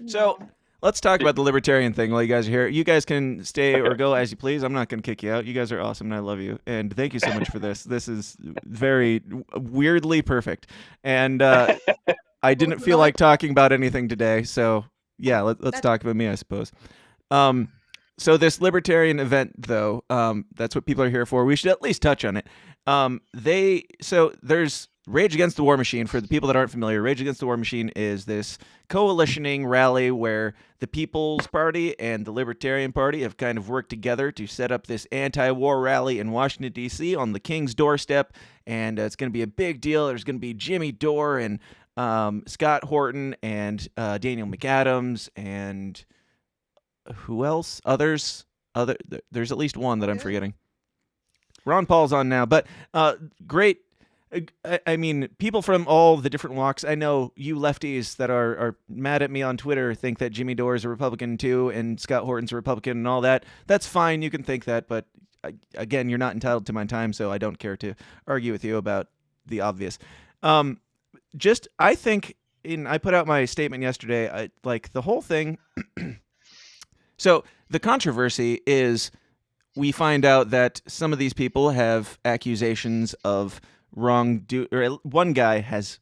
So let's talk about the libertarian thing while you guys are here. You guys can stay or go as you please. I'm not going to kick you out. You guys are awesome, and I love you. And thank you so much for this. This is very weirdly perfect. And I didn't feel like talking about anything today, so yeah, let's talk about me, I suppose. Um, so this libertarian event, though, that's what people are here for. We should at least touch on it. There's Rage Against the War Machine. For the people that aren't familiar, Rage Against the War Machine is this coalitioning rally where the People's Party and the Libertarian Party have kind of worked together to set up this anti-war rally in Washington, D.C. on the King's doorstep, and it's going to be a big deal. There's going to be Jimmy Dore and Scott Horton and Daniel McAdams and who else? There's at least one that I'm forgetting. Ron Paul's on now, but great. I mean, people from all the different walks. I know you lefties that are mad at me on Twitter think that Jimmy Dore is a Republican too, and Scott Horton's a Republican and all that. That's fine. You can think that, but again, you're not entitled to my time, so I don't care to argue with you about the obvious. I think I put out my statement yesterday. Like the whole thing. So the controversy is we find out that some of these people have accusations of one guy has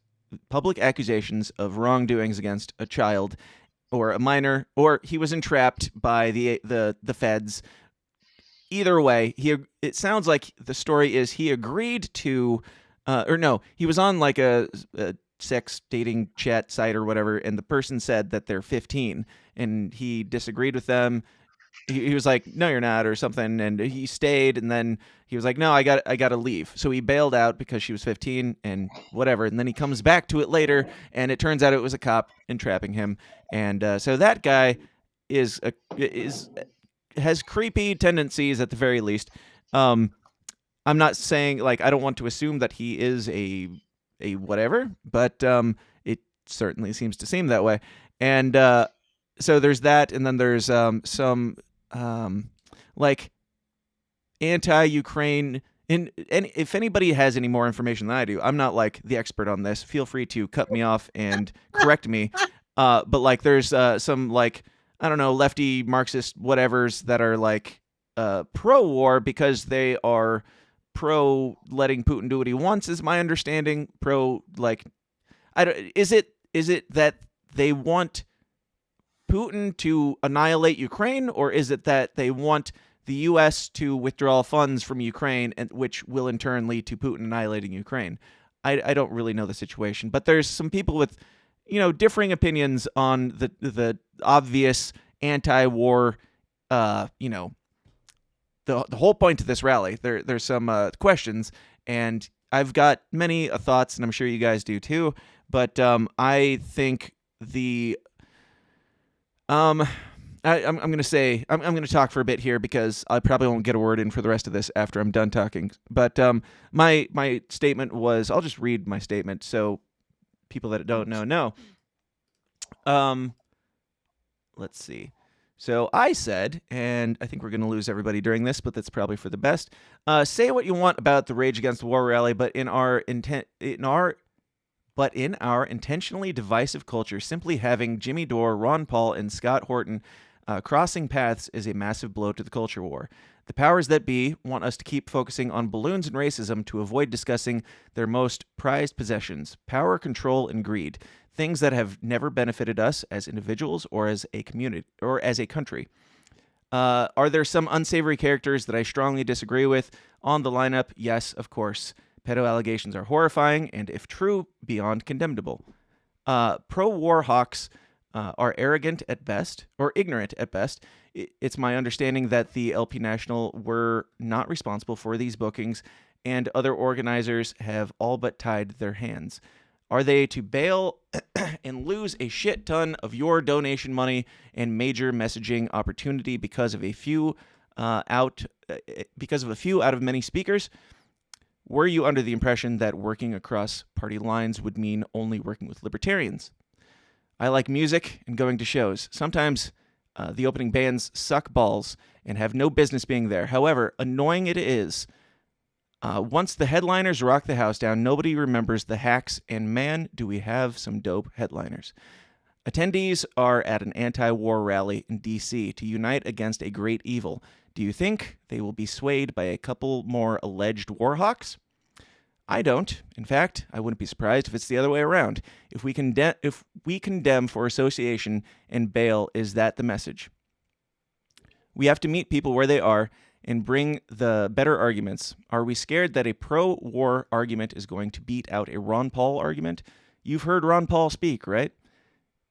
public accusations of wrongdoings against a child or a minor, or he was entrapped by the feds. Either way, it sounds like the story is he agreed to, he was on like a sex dating chat site or whatever, and the person said that they're 15, and he disagreed with them. He was like, "No, you're not," or something, and he stayed, and then he was like, "No, I got to leave." So he bailed out because she was 15 and whatever, and then he comes back to it later, and it turns out it was a cop entrapping him, and so that guy has creepy tendencies at the very least. I'm not saying like I don't want to assume that he is a whatever, but it certainly seems to seem that way. And so there's that, and then there's some like anti-Ukraine. And if anybody has any more information than I do, I'm not like the expert on this. Feel free to cut me off and correct me. But like there's some like I don't know lefty Marxist whatevers that are like pro-war because they are pro letting Putin do what he wants, is my understanding. Pro like is it that they want Putin to annihilate Ukraine, or is it that they want the U.S. to withdraw funds from Ukraine, and which will in turn lead to Putin annihilating Ukraine? I don't really know the situation, but there's some people with differing opinions on the obvious anti-war the whole point of this rally. There's some questions, and I've got many thoughts, and I'm sure you guys do too. But I think I'm going to say I'm going to talk for a bit here because I probably won't get a word in for the rest of this after I'm done talking. But my statement was, I'll just read my statement so people that don't know. Let's see. So I said, and I think we're going to lose everybody during this, but that's probably for the best. Say what you want about the Rage Against the War rally, but in our intentionally divisive culture, simply having Jimmy Dore, Ron Paul, and Scott Horton crossing paths is a massive blow to the culture war. The powers that be want us to keep focusing on balloons and racism to avoid discussing their most prized possessions: power, control, and greed. Things that have never benefited us as individuals or as a community or as a country. Are there some unsavory characters that I strongly disagree with on the lineup? Yes, of course. Pedo allegations are horrifying and, if true, beyond condemnable. Pro-war hawks are arrogant at best, or ignorant at best. It's my understanding that the LP National were not responsible for these bookings, and other organizers have all but tied their hands. Are they to bail and lose a shit ton of your donation money and major messaging opportunity because of a few out of many speakers? Were you under the impression that working across party lines would mean only working with libertarians? I like music and going to shows. Sometimes the opening bands suck balls and have no business being there. However, annoying it is. Once the headliners rock the house down, nobody remembers the hacks, and man, do we have some dope headliners. Attendees are at an anti-war rally in D.C. to unite against a great evil. Do you think they will be swayed by a couple more alleged war hawks? I don't. In fact, I wouldn't be surprised if it's the other way around. If we condemn for association and bail, is that the message? We have to meet people where they are and bring the better arguments. Are we scared that a pro-war argument is going to beat out a Ron Paul argument? You've heard Ron Paul speak, right?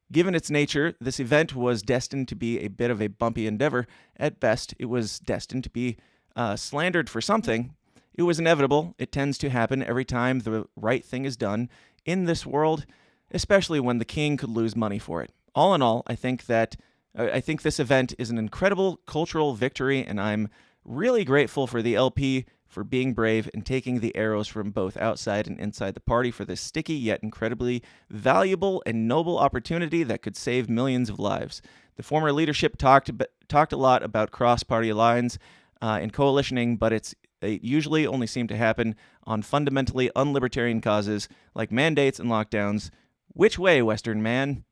Given its nature, this event was destined to be a bit of a bumpy endeavor. At best, it was destined to be slandered for something. It was inevitable. It tends to happen every time the right thing is done in this world, especially when the king could lose money for it. All in all, I think this event is an incredible cultural victory, and I'm really grateful for the LP for being brave and taking the arrows from both outside and inside the party for this sticky yet incredibly valuable and noble opportunity that could save millions of lives. The former leadership talked a lot about cross-party lines and coalitioning, but it usually only seemed to happen on fundamentally unlibertarian causes like mandates and lockdowns. Which way, Western man?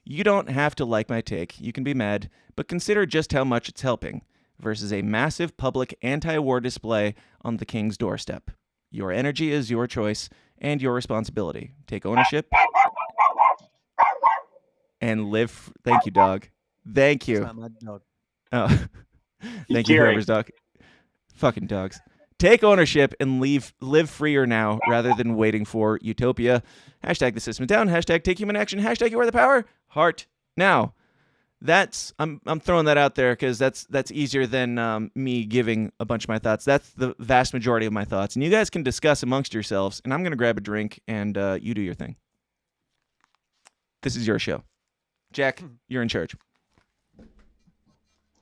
You don't have to like my take. You can be mad, but consider just how much it's helping versus a massive public anti-war display on the king's doorstep. Your energy is your choice and your responsibility. Take ownership and live. Thank you, dog. Thank you. It's not my dog. Oh, thank you, whoever's dog. Fucking dogs. Take ownership and live freer now rather than waiting for utopia. Hashtag the system is down. Hashtag take human action. Hashtag you are the power. Heart now. I'm throwing that out there because that's easier than me giving a bunch of my thoughts. That's the vast majority of my thoughts, and you guys can discuss amongst yourselves. And I'm gonna grab a drink and you do your thing. This is your show, Jack. You're in charge.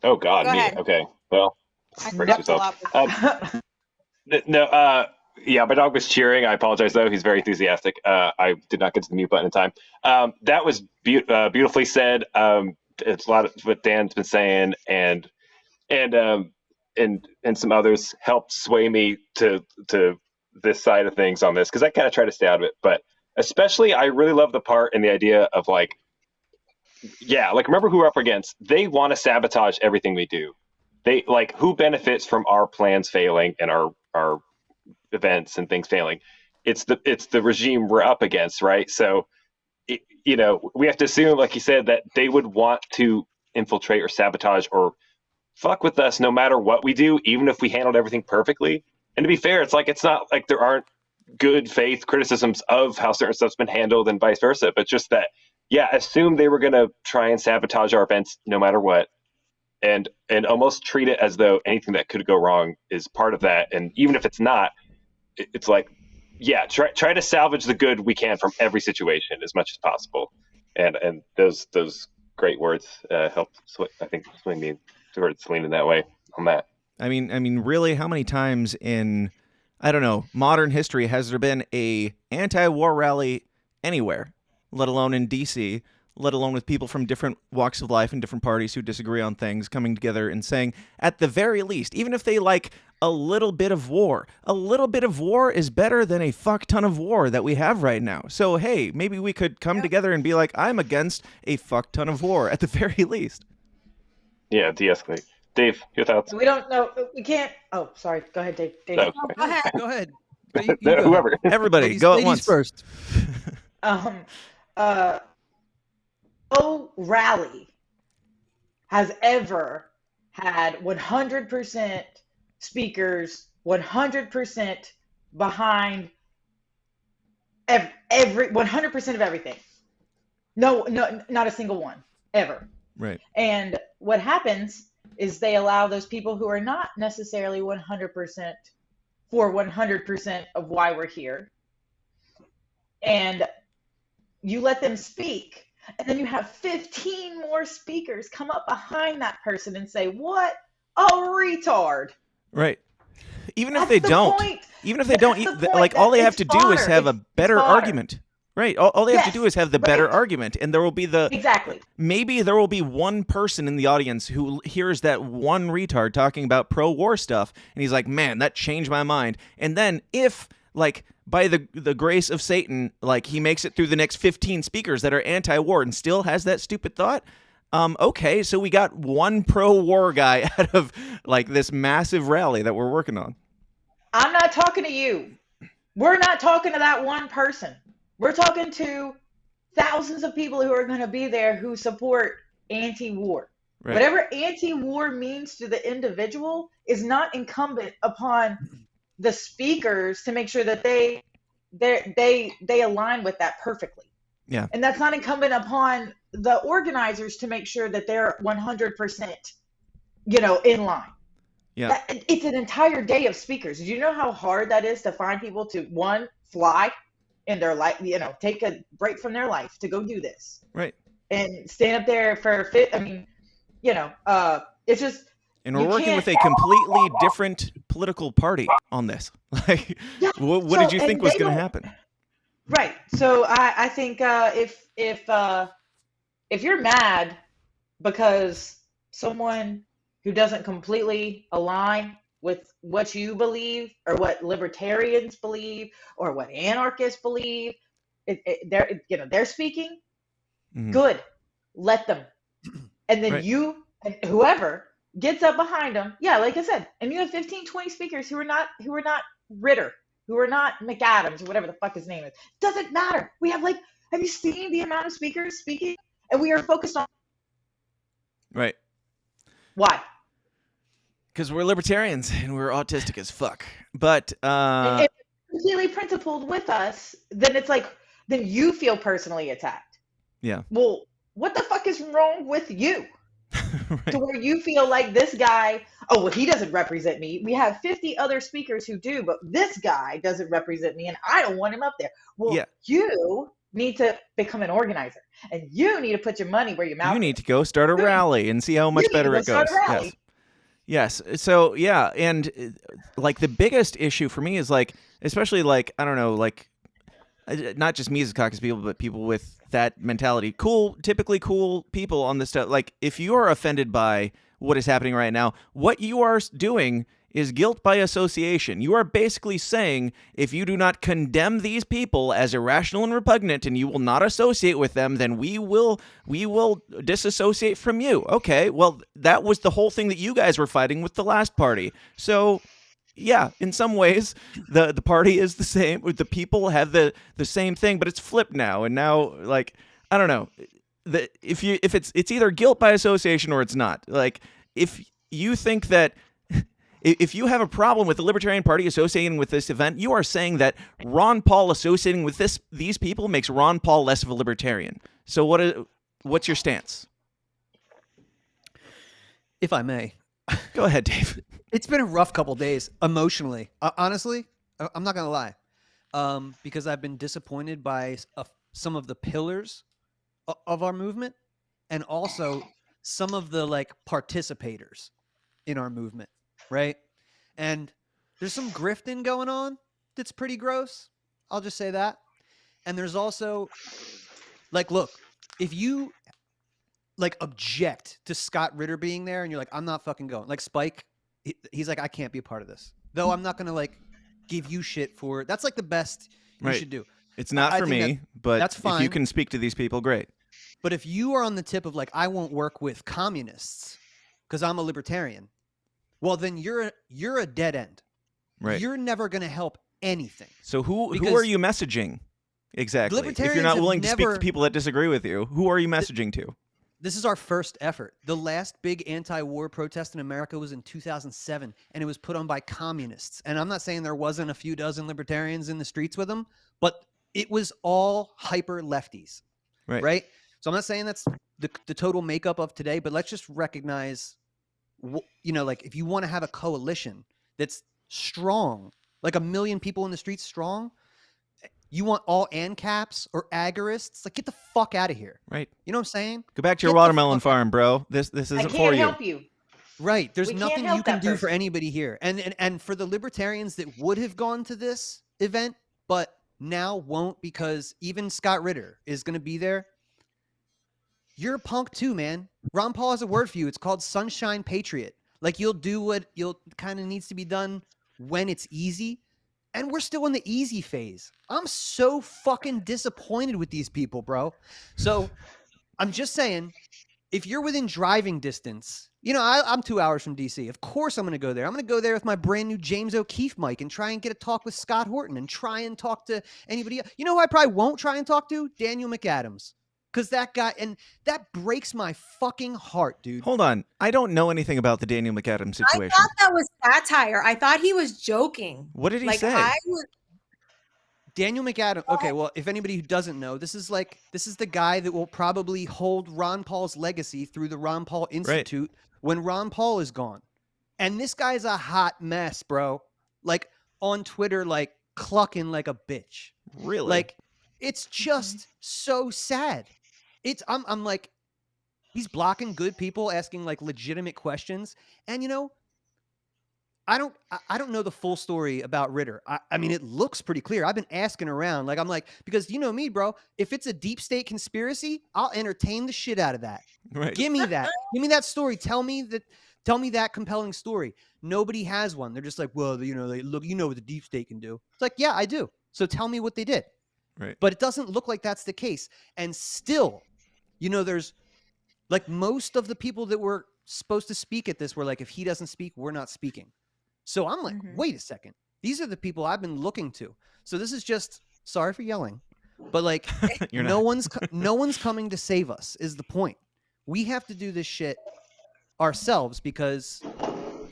Oh God, Go me. ahead. Okay, well, brace yourself. Yeah, my dog was cheering. I apologize though; he's very enthusiastic. I did not get to the mute button in time. That was beautifully said. It's a lot of what Dan's been saying, and some others helped sway me to this side of things on this, because I kind of try to stay out of it. But especially, I really love the part and the idea of like remember who we're up against. They want to sabotage everything we do. They like who benefits from our plans failing and our events and things failing. It's the regime we're up against, right? So. We have to assume, like you said, that they would want to infiltrate or sabotage or fuck with us no matter what we do, even if we handled everything perfectly. And to be fair, it's not like there aren't good faith criticisms of how certain stuff's been handled and vice versa, but just that, assume they were going to try and sabotage our events no matter what, and almost treat it as though anything that could go wrong is part of that. And even if it's not, it's like, try to salvage the good we can from every situation as much as possible, and those great words helped. I think swing me towards leaning that way on that. I mean, really, how many times in modern history has there been a anti-war rally anywhere, let alone in D.C., let alone with people from different walks of life and different parties who disagree on things coming together and saying, at the very least, even if they like a little bit of war is better than a fuck ton of war that we have right now. So, hey, maybe we could come together and be like, I'm against a fuck ton of war at the very least. Yeah, de-escalate. Dave, your thoughts? We don't know. We can't. Oh, sorry. Go ahead, Dave. No, Go ahead. Go ahead. Whoever. Everybody, go at once. First. No rally has ever had 100% speakers, 100% behind every 100% of everything. No, not a single one ever. Right. And what happens is they allow those people who are not necessarily 100% for 100% of why we're here, and you let them speak. And then you have 15 more speakers come up behind that person and say, what a retard. Right. Even if That's they the don't, point. even if they don't, That's the like point. all they have It's to do is fodder. have a It's better fodder. argument. Right. All they have to Yes, do is have the better right. argument, and there will be Exactly. maybe there will be one person in the audience who hears that one retard talking about pro-war stuff, and he's like, man, that changed my mind. And then if like by the grace of Satan, like he makes it through the next 15 speakers that are anti-war and still has that stupid thought. Okay, so we got one pro-war guy out of like this massive rally that we're working on. I'm not talking to you. We're not talking to that one person. We're talking to thousands of people who are going to be there who support anti-war. Right. Whatever anti-war means to the individual is not incumbent upon the speakers to make sure that they align with that perfectly. Yeah. And that's not incumbent upon the organizers to make sure that they're 100%, in line. Yeah. It's an entire day of speakers. Do you know how hard that is to find people to, one, fly in their life, take a break from their life to go do this. Right. And stand up there for it's just. And we're working with a completely different political party on this. Like, Yeah, what did you think was going to happen? Right. So I think if you're mad because someone who doesn't completely align with what you believe or what libertarians believe or what anarchists believe, they're speaking, good, let them. And then you and whoever gets up behind them, like I said, and you have 15, 20 speakers who are not Ritter, who are not McAdams or whatever the fuck his name is. Doesn't matter. We have have you seen the amount of speakers speaking? And we are focused on. Right. Why? Because we're libertarians and we're autistic as fuck. But if it's completely principled with us, then it's then you feel personally attacked. Yeah. Well, what the fuck is wrong with you? Right. To where you feel like this guy, he doesn't represent me. We have 50 other speakers who do, but this guy doesn't represent me and I don't want him up there. Well, you need to become an organizer and you need to put your money where your mouth is. You need to go start a rally and see how much better it goes. Yes. So, yeah. And the biggest issue for me is especially I don't know, not just Mises Caucus people, but people with that mentality. Typically cool people on this stuff. If you are offended by what is happening right now, what you are doing is guilt by association. You are basically saying if you do not condemn these people as irrational and repugnant and you will not associate with them, then we will disassociate from you. Okay, well, that was the whole thing that you guys were fighting with the last party. So yeah, in some ways, the party is the same. The people have the same thing, but it's flipped now. And now, I don't know. If it's either guilt by association or it's not. If you think that if you have a problem with the Libertarian Party associating with this event, you are saying that Ron Paul associating with these people makes Ron Paul less of a libertarian. So what's your stance? If I may. Go ahead, Dave. It's been a rough couple days emotionally. Honestly, I'm not going to lie. Because I've been disappointed by some of the pillars of our movement and also some of the participators in our movement, right? And there's some grifting going on that's pretty gross. I'll just say that. And there's also look, if you object to Scott Ritter being there and you're I'm not fucking going. Spike, he's I can't be a part of this. Though I'm not going to give you shit for that's the best you should do. It's not for me, but that's fine. If you can speak to these people, great. But if you are on the tip of I won't work with communists because I'm a libertarian, well then you're a dead end. Right. You're never going to help anything. So who are you messaging exactly? If you're not willing to speak to people that disagree with you, who are you messaging to? This is our first effort. The last big anti-war protest in America was in 2007, and it was put on by communists. And I'm not saying there wasn't a few dozen libertarians in the streets with them, but it was all hyper lefties, right? So I'm not saying that's the total makeup of today, but let's just recognize, if you want to have a coalition that's strong, 1 million people in the streets strong, you want all ANCAPs or agorists? Get the fuck out of here. Right. You know what I'm saying? Go back to your watermelon farm, bro. This isn't for you. I can't help you. Right. There's nothing you can do for person. anybody here. And for the libertarians that would have gone to this event, but now won't because even Scott Ritter is going to be there, you're a punk too, man. Ron Paul has a word for you. It's called Sunshine Patriot. You'll do what kind of needs to be done when it's easy. And we're still in the easy phase. I'm so fucking disappointed with these people, bro. So I'm just saying, if you're within driving distance, I'm 2 hours from DC. Of course I'm going to go there. I'm going to go there with my brand new James O'Keefe mic and try and get a talk with Scott Horton and try and talk to anybody else. You know who I probably won't try and talk to? Daniel McAdams. Because that guy, and that breaks my fucking heart, dude. Hold on. I don't know anything about the Daniel McAdams I situation. thought that was satire. I thought he was joking. What did he Like say? Daniel McAdams. Okay, well, if anybody who doesn't know, this is the guy that will probably hold Ron Paul's legacy through the Ron Paul Institute when Ron Paul is gone. And this guy's a hot mess, bro. Like on Twitter, like clucking like a bitch. Really? Like it's just so sad. I'm like, he's blocking good people, asking like legitimate questions. And I don't know the full story about Ritter. I mean, it looks pretty clear. I've been asking around. Like, I'm like, because you know me, bro. If it's a deep state conspiracy, I'll entertain the shit out of that. Right. Give me that. Give me that story. Tell me that compelling story. Nobody has one. They're just like, well, they look, what the deep state can do. It's like, yeah, I do. So tell me what they did. Right. But it doesn't look like that's the case. And still, there's like most of the people that were supposed to speak at this were like, if he doesn't speak, we're not speaking. So I'm like, wait a second. These are the people I've been looking to. So this is just, sorry for yelling, but like no one's coming to save us is the point. We have to do this shit ourselves because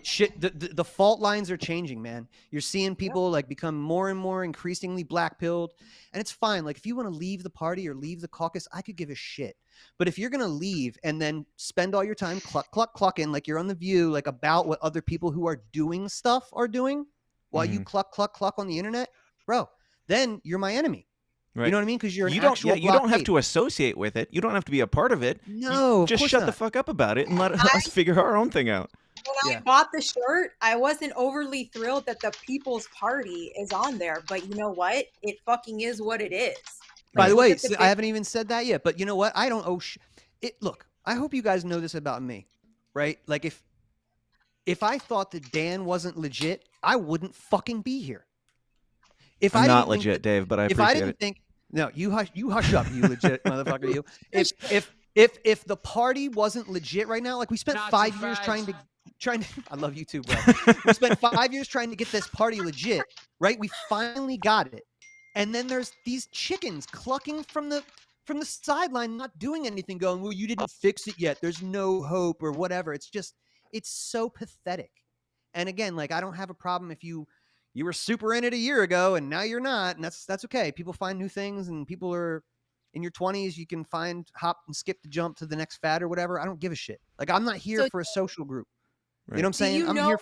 shit, the fault lines are changing, man. You're seeing people like become more and more increasingly black-pilled, and it's fine. Like if you want to leave the party or leave the caucus, I could give a shit. But if you're going to leave and then spend all your time clucking like you're on The View, like about what other people who are doing stuff are doing while you cluck on the internet, bro, then you're my enemy. Right. You know what I mean? Because you don't have to associate with it. You don't have to be a part of it. No, just shut the fuck up about it and let us figure our own thing out. When I bought the shirt, I wasn't overly thrilled that the People's Party is on there. But you know what? It fucking is what it is. By the way, I haven't even said that yet. But you know what? I don't owe it. Look, I hope you guys know this about me, right? Like if I thought that Dan wasn't legit, I wouldn't fucking be here. If I'm not legit, Dave, but I appreciate it. No, you hush up, you legit motherfucker. You. If the party wasn't legit right now, like we spent 5 years trying to. I love you too, bro. We spent 5 years trying to get this party legit, right? We finally got it, and then there's these chickens clucking from the sideline, not doing anything, going, "Well, you didn't fix it yet. There's no hope," or whatever. It's so pathetic. And again, like I don't have a problem if you were super in it a year ago and now you're not, and that's okay. People find new things, and people are in your 20s. You can hop and skip the jump to the next fad or whatever. I don't give a shit. Like I'm not here for a social group. Right. You know what I'm saying? I'm here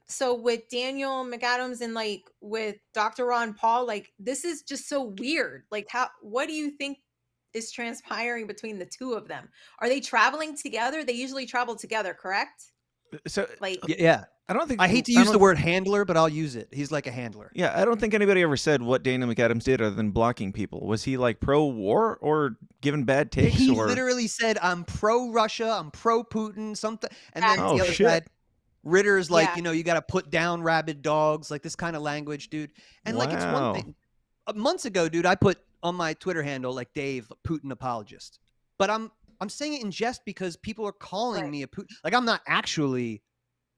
so with Daniel McAdams and like with Dr. Ron Paul, like this is just so weird. Like what do you think is transpiring between the two of them? Are they traveling together? They usually travel together, correct? So like yeah. I hate to use the word handler, but I'll use it. He's like a handler. Yeah, I don't think anybody ever said what Daniel McAdams did other than blocking people. Was he like pro-war or giving bad takes? He literally said, "I'm pro-Russia, I'm pro-Putin," something. And then the other side, Ritter's like, you got to put down rabid dogs, like this kind of language, dude. And like it's one thing. Months ago, dude, I put on my Twitter handle like Dave, Putin apologist. But I'm saying it in jest because people are calling me a Putin. Like I'm not actually.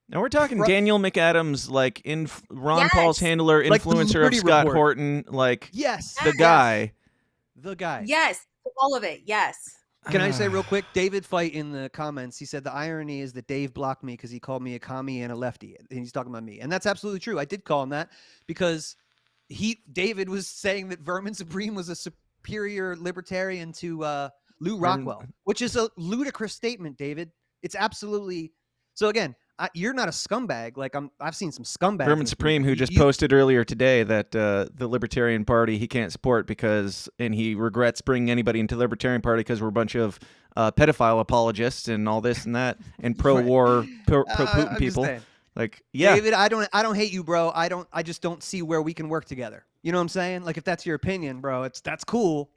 Now we're talking Daniel McAdams, like Ron Paul's handler, influencer of Scott Horton, like the guy. The guy. Yes, all of it. Yes. Can I say real quick? David Fight in the comments, he said the irony is that Dave blocked me because he called me a commie and a lefty, and he's talking about me, and that's absolutely true. I did call him that because David was saying that Vermin Supreme was a superior libertarian to Lou Rockwell, which is a ludicrous statement, David. It's absolutely so. Again. You're not a scumbag. Like I've seen some scumbags. Vermin Supreme, who just posted earlier today that the Libertarian Party he can't support and he regrets bringing anybody into the Libertarian Party because we're a bunch of pedophile apologists and all this and that and pro-war, pro-Putin people. Like, yeah, David, I don't hate you, bro. I just don't see where we can work together. You know what I'm saying? Like if that's your opinion, bro, that's cool,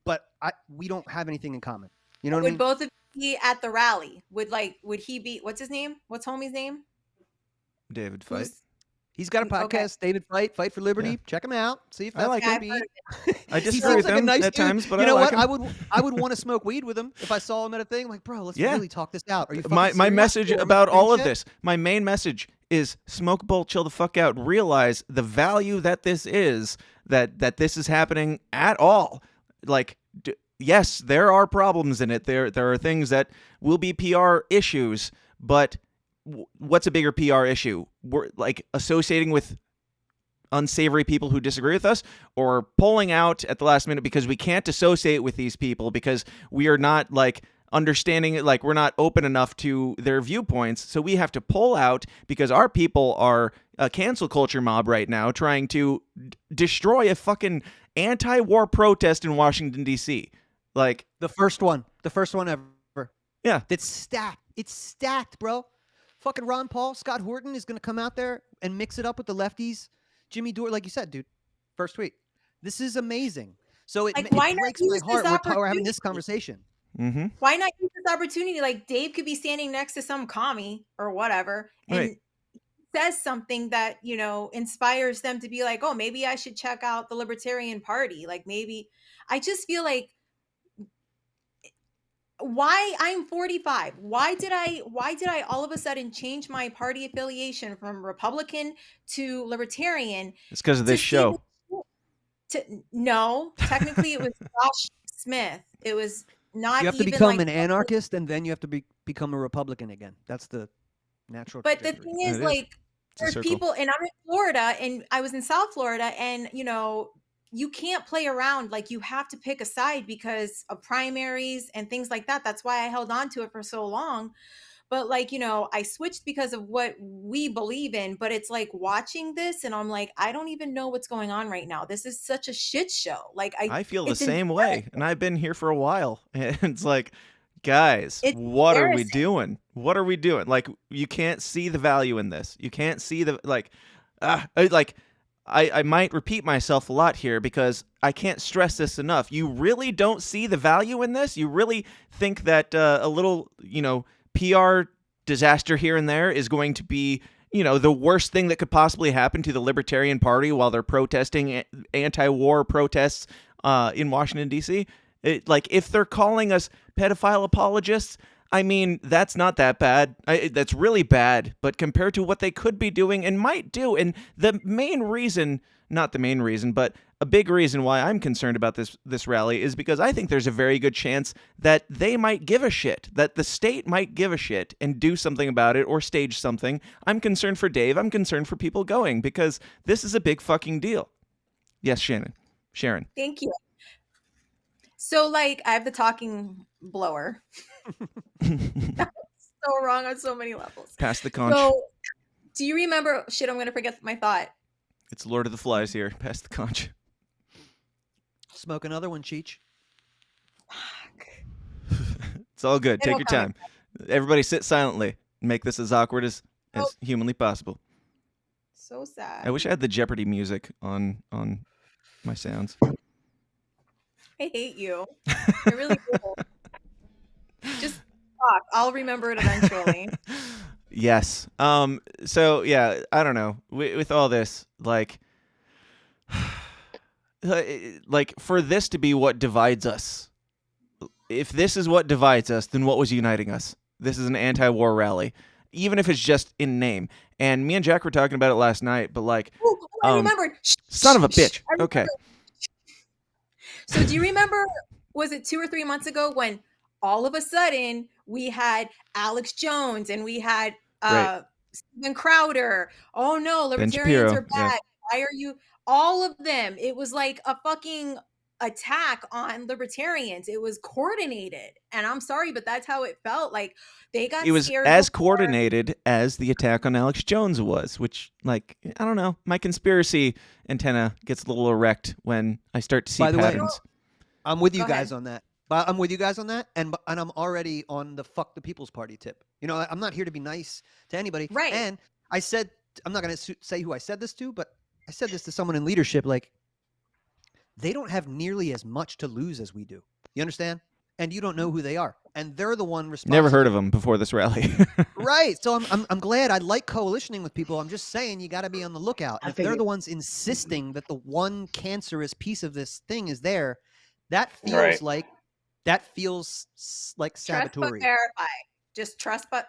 but we don't have anything in common. You know what I mean? Both of he at the rally would he be what's his name? What's homie's name? David Fight. He's got a podcast, Okay. David Fight for Liberty. Yeah. Check him out. See if I that's like gonna I've be. heard I He disagree seems with like a him nice at dude. times, but you I know like what? him. I would want to smoke weed with him if I saw him at a thing. I'm like, bro, let's Yeah. really talk this out. Are you fucking My serious? message Or am I about saying all of shit? this, my main message is smoke a bowl, chill the fuck out, realize the value that this is, that this is happening at all. Like, yes, there are problems in it. There are things that will be PR issues, but what's a bigger PR issue? We're like associating with unsavory people who disagree with us, or pulling out at the last minute because we can't associate with these people because we are not like understanding it, like we're not open enough to their viewpoints, so we have to pull out because our people are a cancel culture mob right now trying to destroy a fucking anti-war protest in Washington D.C. Like The first one ever. Yeah. It's stacked, bro. Fucking Ron Paul, Scott Horton is gonna come out there and mix it up with the lefties. Jimmy Dore, like you said, dude. First tweet. This is amazing. So it, Like, it why not breaks my use heart. this We're having this opportunity? conversation. Mm-hmm. Why not use this opportunity? Like Dave could be standing next to some commie or whatever and Right. says something that, inspires them to be like, oh, maybe I should check out the Libertarian Party. Like maybe I just feel like why I'm 45. Why did I all of a sudden change my party affiliation from Republican to Libertarian It's because of to this see show. no, technically it was Josh Smith. It was not You have to even become like an anarchist, and then you have to become a Republican again. That's the natural. But the trajectory. thing It is, is. like, It's a there's circle. people, and I'm in Florida, and I was in South Florida, and you can't play around. Like, you have to pick a side because of primaries and things like that. That's why I held on to it for so long. But like, I switched because of what we believe in. But it's like watching this, and I'm like, I don't even know what's going on right now. This is such a shit show. Like, I feel the it's same way, and I've been here for a while. And it's like, guys, It's what are we embarrassing. doing? What are we doing? Like, you can't see the value in this. You can't see the I might repeat myself a lot here because I can't stress this enough. You really don't see the value in this? You really think that a little, PR disaster here and there is going to be, the worst thing that could possibly happen to the Libertarian Party while they're protesting anti-war protests in Washington, D.C.? Like, if they're calling us pedophile apologists, I mean, that's not that bad. That's really bad. But compared to what they could be doing and might do, and the main reason, not the main reason, but a big reason why I'm concerned about this rally is because I think there's a very good chance that they might give a shit, that the state might give a shit and do something about it or stage something. I'm concerned for Dave. I'm concerned for people going because this is a big fucking deal. Yes, Sharon. Thank you. So, like, I have the talking blower. So wrong on so many levels. Pass the conch. So, do you remember? Shit, I'm gonna forget my thought. It's Lord of the Flies here. Pass the conch. Smoke another one, Cheech. It's all good. Take It'll your come. time. Everybody sit silently. Make this as awkward as humanly possible. So sad. I wish I had the Jeopardy music on my sounds. I hate you. I really do. Just talk. I'll remember it eventually. Yes. So yeah, I don't know. With all this, like for this to be what divides us. If this is what divides us, then what was uniting us? This is an anti-war rally, even if it's just in name. And me and Jack were talking about it last night, but like, Ooh, I remembered. son of a bitch. I remember. Okay. So do you remember, was it 2 or 3 months ago when all of a sudden we had Alex Jones and we had Right. Steven Crowder? Oh no, Ben libertarians Shapiro, are bad. Why are you? All of them. It was like a fucking attack on libertarians. It was coordinated. And I'm sorry, but that's how it felt. Like they got It was scared as before. coordinated as the attack on Alex Jones was, which, like, I don't know. My conspiracy antenna gets a little erect when I start to see By the way, patterns. I'm with you Go guys ahead. on that. But I'm with you guys on that, and I'm already on the fuck the People's Party tip. I'm not here to be nice to anybody. Right. And I said I'm not going to say who I said this to, but I said this to someone in leadership. Like, they don't have nearly as much to lose as we do. You understand? and you don't know who they are, and they're the one responsible. Never heard of him before this rally. Right. So I'm glad. I like coalitioning with people. I'm just saying you got to be on the lookout. And if they're the ones insisting that the one cancerous piece of this thing is there, that feels Right. like Trust but sabotage. verify. Just trust but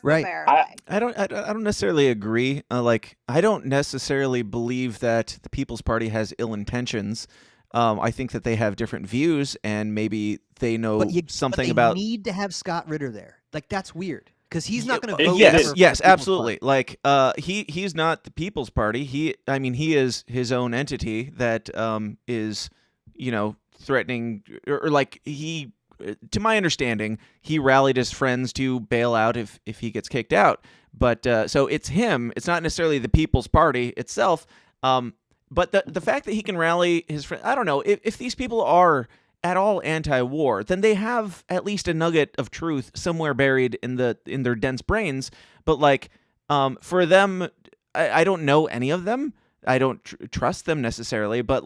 Right. verify. I don't necessarily agree. I don't necessarily believe that the People's Party has ill intentions. I think that they have different views, and maybe they know something they about. need to have Scott Ritter there. Like, that's weird because he's not going to it- vote. it for is. the Yes, People's absolutely. Party. He's not the People's Party. He is his own entity that is, threatening or like he. To my understanding, he rallied his friends to bail out if he gets kicked out. But so it's him. It's not necessarily the People's Party itself. But the fact that he can rally his friends, I don't know. If these people are at all anti-war, then they have at least a nugget of truth somewhere buried in their dense brains. But for them, I don't know any of them. I don't trust them necessarily. But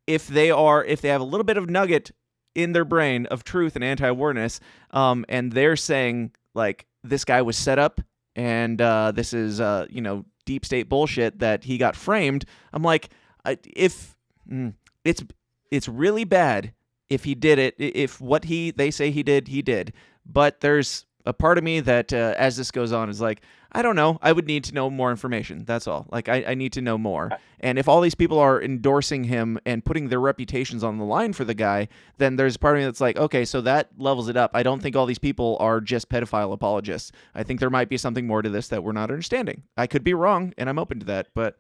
if they have a little bit of nugget in their brain of truth and anti-warness, and they're saying this guy was set up and this is deep state bullshit that he got framed. I'm like, it's really bad if he did it. If what they say he did. But there's a part of me that as this goes on is like, I don't know. I would need to know more information. That's all. I need to know more. And if all these people are endorsing him and putting their reputations on the line for the guy, then there's a part of me that's like, okay, so that levels it up. I don't think all these people are just pedophile apologists. I think there might be something more to this that we're not understanding. I could be wrong, and I'm open to that, but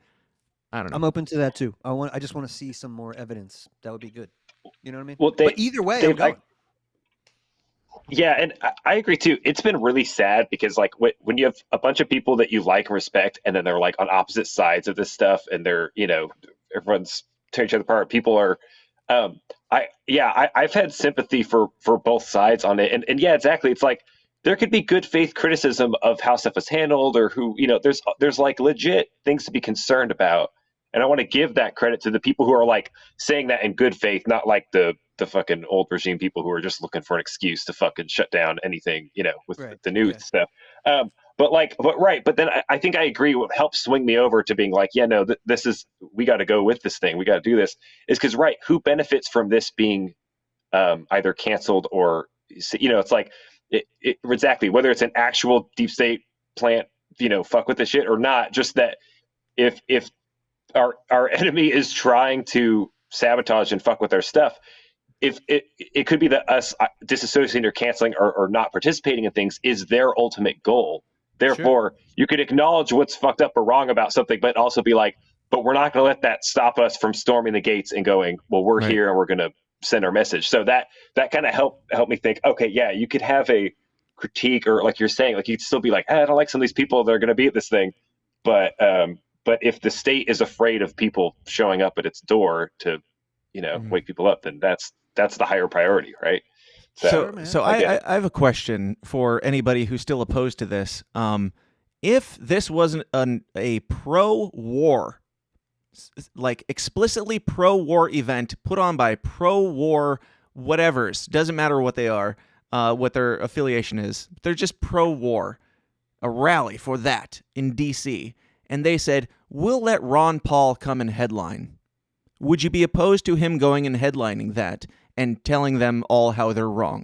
I don't know. I'm open to that too. I just want to see some more evidence. That would be good. You know what I mean? Well, but either way, I'm going. Yeah, and I agree too. It's been really sad because when you have a bunch of people that you like and respect, and then they're on opposite sides of this stuff, and they're everyone's tearing each other apart. People are, I've had sympathy for both sides on it, and yeah, exactly. It's like there could be good faith criticism of how stuff was handled, or who there's legit things to be concerned about, and I want to give that credit to the people who are saying that in good faith, not like the fucking old regime people who are just looking for an excuse to fucking shut down anything, with the news stuff. But then I think I agree. What helps swing me over to being this is, we got to go with this thing. We got to do this is because, who benefits from this being either canceled or, it's exactly, whether it's an actual deep state plant, fuck with the shit or not, just that if our enemy is trying to sabotage and fuck with our stuff, if it could be that us disassociating or canceling or not participating in things is their ultimate goal. Therefore, you could acknowledge what's fucked up or wrong about something, but also be like, but we're not going to let that stop us from storming the gates and going, well, we're here and we're going to send our message. So that kind of helped me think, okay, yeah, you could have a critique, or like you're saying, you could still be like, I don't like some of these people that are going to be at this thing. But if the state is afraid of people showing up at its door to, wake people up, then that's the higher priority, right? So I have a question for anybody who's still opposed to this. If this wasn't a pro-war, explicitly pro-war event put on by pro-war whatevers, doesn't matter what they are, what their affiliation is, they're just pro-war, a rally for that in D.C., and they said, we'll let Ron Paul come and headline. Would you be opposed to him going and headlining that and telling them all how they're wrong?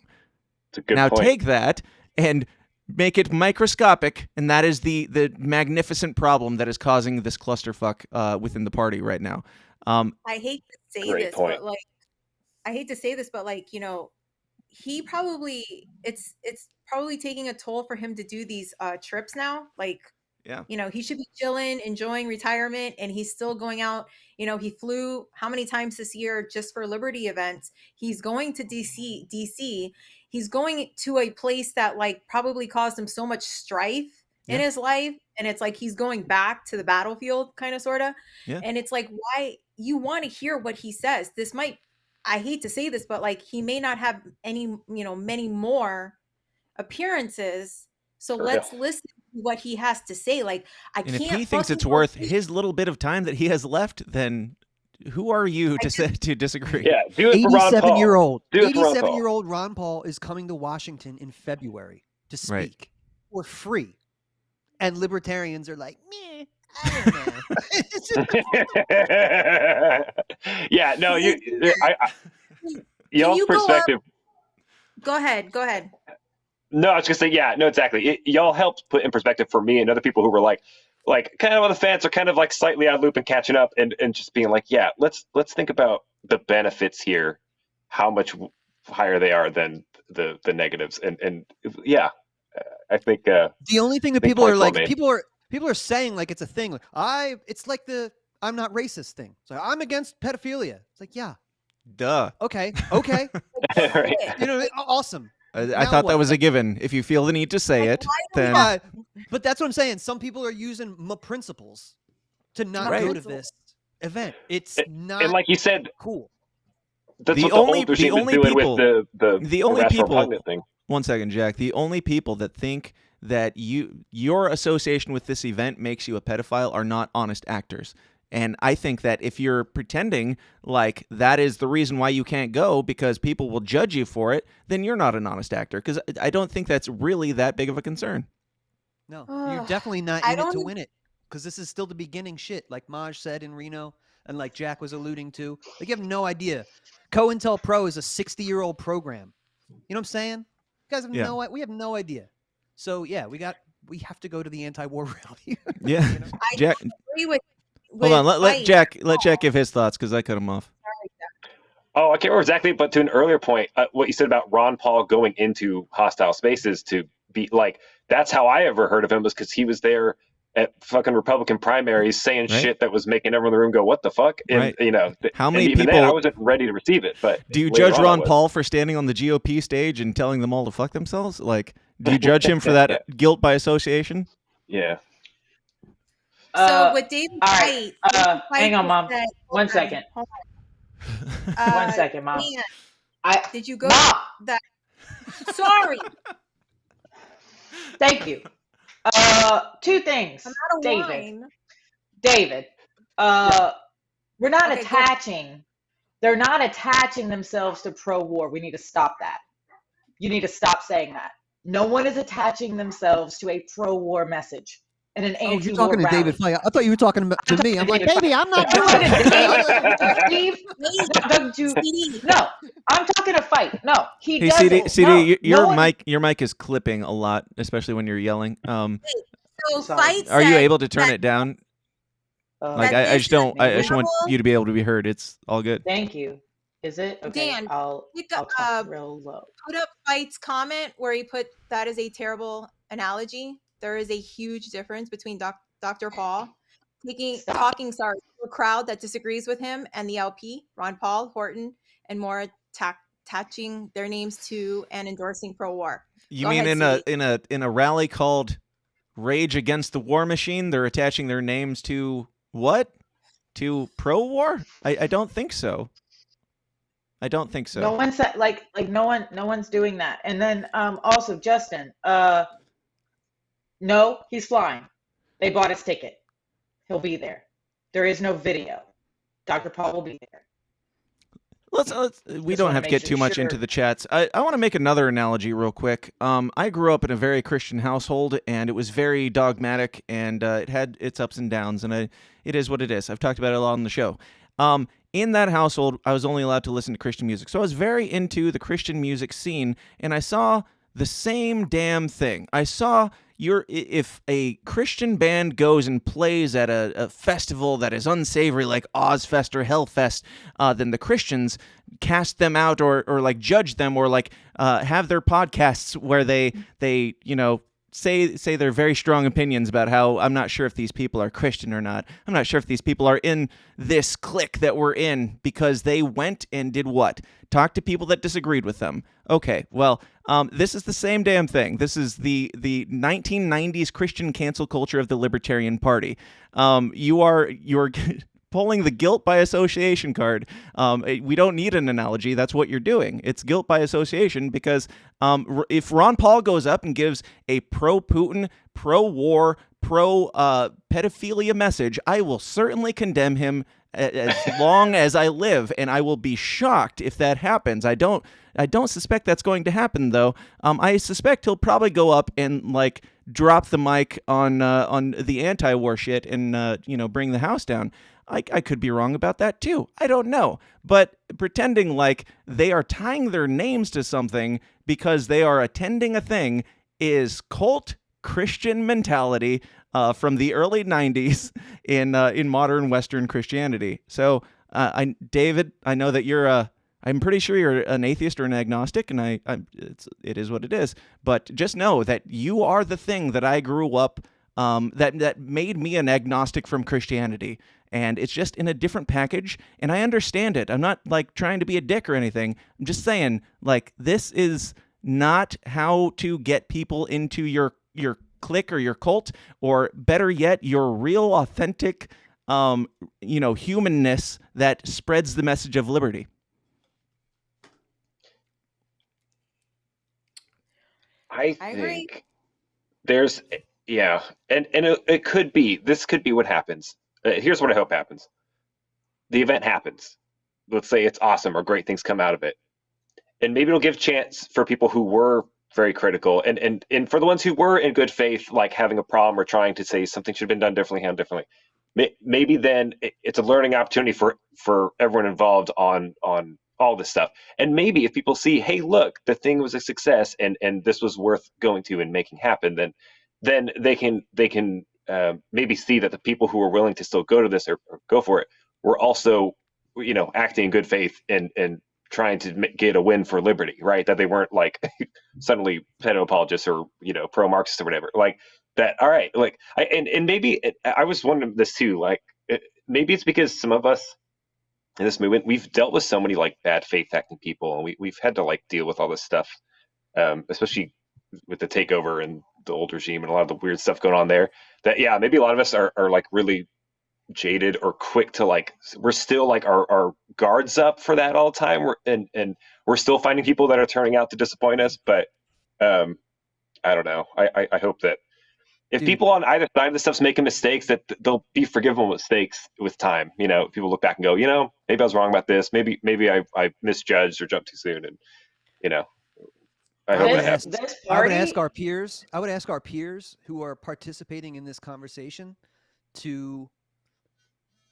It's a good now point. Take that and make it microscopic, and that is the magnificent problem that is causing this clusterfuck within the party right now. I hate to say Great this, point. but he probably it's probably taking a toll for him to do these trips now. Yeah. He should be chilling, enjoying retirement, and he's still going out. He flew how many times this year just for Liberty events. He's going to DC. He's going to a place that probably caused him so much strife in his life. And it's he's going back to the battlefield, kind of, sort of. Yeah. And it's why you want to hear what he says. This might, I hate to say this, but he may not have any, many more appearances. So let's listen to what he has to say. And if he thinks it's worth his little bit of time that he has left, then Who are you to disagree? Yeah, do it for Ron Paul. 87-year-old. Do it for Ron Paul. 87-year-old Ron Paul is coming to Washington in February to speak Right. for free, and libertarians are like, meh, I don't know. Yeah, no, Can y'all's you go up? perspective. Go ahead. No, I was gonna say, yeah, no, exactly. Y'all helped put in perspective for me and other people who were like kind of on the fence or kind of like slightly out of loop and catching up and just being like, yeah, let's think about the benefits here, how much higher they are than the negatives, and yeah, I think The only thing that people are point's well like, made. people are saying like it's a thing. Like, it's like the I'm not racist thing. It's like, I'm against pedophilia. It's like, yeah, Duh. okay, Right. you know, awesome. I Now thought what? that was a given. If you feel the need to say it, then But that's what I'm saying. Some people are using principles to not Right. go to this event. It's not And like you said, cool. that's The what only- the old regime the is only doing people- with the the only rational people- repugnant thing. 1 second, Jack. The only people that think that your association with this event makes you a pedophile are not honest actors. And I think that if you're pretending like that is the reason why you can't go because people will judge you for it, then you're not an honest actor. Because I don't think that's really that big of a concern. No, you're definitely not I in it to don't- win it, because this is still the beginning shit, like Maj said in Reno, and like Jack was alluding to. Like, you have no idea. COINTELPRO is a 60-year-old program. You know what I'm saying? You guys have Yeah. we have no idea. So yeah, we have to go to the anti-war rally. Yeah, You know? Jack. Agree with Hold on. Let Mike. Jack give his thoughts because I cut him off. Oh, I can't remember exactly, but to an earlier point, what you said about Ron Paul going into hostile spaces to be like, that's how I ever heard of him, was because he was there at fucking Republican primaries saying Right. shit that was making everyone in the room go, what the fuck? And, Right. you know, How and many even then, people- I wasn't ready to receive it. But Do you later judge on I Ron was. Paul for standing on the GOP stage and telling them all to fuck themselves? Like, do you judge him for that guilt by association? Yeah. So with David all right. White, Hang on, Mom. said, One second. hold on. 1 second, Mom. Dan, did you go Mom, that? Sorry, thank you. Two things. I'm out of David. wine. David, we're not Okay, go. attaching. They're not attaching themselves to pro-war. We need to stop that. You need to stop saying that. No one is attaching themselves to a pro-war message and an Oh, anti-war you're talking to rally. David Flay. I thought you were talking to me. I'm like, David baby, I'm not I'm doing talking to it. David. Steve, I'm talking to CD. no. I'm talking to fight. No, he Hey, doesn't. CD, no, your no one- mic is clipping a lot, especially when you're yelling. So Sorry. Fight Are you said able to turn that- it down? Like, that I just this don't. I just want level- you to be able to be heard. It's all good. Thank you. Is it okay? Dan, I'll pick talk up, real low. Put up Fight's comment where he put that is a terrible analogy. There is a huge difference between Dr. Paul talking to a crowd that disagrees with him and the LP, Ron Paul, Horton, and more attaching their names to and endorsing pro-war. You Go mean ahead, in a rally called Rage Against the War Machine, they're attaching their names to what? To pro-war? I don't think so. I don't think so. No one said like no one's doing that. And then also Justin, no, he's flying. They bought his ticket. He'll be there. There is no video. Dr. Paul will be there. We Just don't wanna have to make get too much sure. into the chats. I want to make another analogy real quick. I grew up in a very Christian household, and it was very dogmatic, and it had its ups and downs, and it is what it is. I've talked about it a lot on the show. In that household, I was only allowed to listen to Christian music, so I was very into the Christian music scene, and I saw the same damn thing. I saw if a Christian band goes and plays at a festival that is unsavory like Ozfest or Hellfest, then the Christians cast them out or like judge them or like have their podcasts where they say their very strong opinions about how I'm not sure if these people are Christian or not. I'm not sure if these people are in this clique that we're in because they went and did what? Talk to people that disagreed with them. Okay, well, this is the same damn thing. This is the 1990s Christian cancel culture of the Libertarian Party. You're pulling the guilt by association card. We don't need an analogy. That's what you're doing. It's guilt by association because if Ron Paul goes up and gives a pro-Putin, pro-war, pro-pedophilia message, I will certainly condemn him as long as I live, and I will be shocked if that happens. I don't suspect that's going to happen, though. I suspect he'll probably go up and like drop the mic on the anti-war shit and bring the house down. I could be wrong about that too. I don't know. But pretending like they are tying their names to something because they are attending a thing is cult Christian mentality from the early 90s in modern Western Christianity. So, David, I know that you're I'm pretty sure you're an atheist or an agnostic, and it is what it is. But just know that you are the thing that I grew up that made me an agnostic from Christianity. And it's just in a different package, and I understand it. I'm not like trying to be a dick or anything. I'm just saying, like, this is not how to get people into your clique or your cult, or better yet, your real authentic humanness that spreads the message of liberty. I agree. think there's and it could be, this could be what happens. Here's what I hope happens. The event happens. Let's say it's awesome or great things come out of it. And maybe it'll give chance for people who were very critical and for the ones who were in good faith, like having a problem or trying to say something should have been done differently, handled differently. Maybe then it's a learning opportunity for everyone involved on all this stuff. And maybe if people see, hey, look, the thing was a success and this was worth going to and making happen, then they can maybe see that the people who were willing to still go to this or go for it were also, acting in good faith and trying to get a win for liberty, right? That they weren't like suddenly pedo apologists or, pro-Marxist or whatever. Like that, all right, like, and maybe I was wondering this too, like, maybe it's because some of us in this movement, we've dealt with so many like bad faith acting people, and we've had to like deal with all this stuff, especially with the takeover and the old regime and a lot of the weird stuff going on there, that maybe a lot of us are like really jaded or quick to like, we're still like our guards up for that all the time, and we're still finding people that are turning out to disappoint us. But I don't know, I hope that if people on either side of the stuff's making mistakes, that they'll be forgivable mistakes with time. People look back and go, maybe I was wrong about this, maybe I misjudged or jumped too soon, and I hope that happens. I would ask our peers who are participating in this conversation to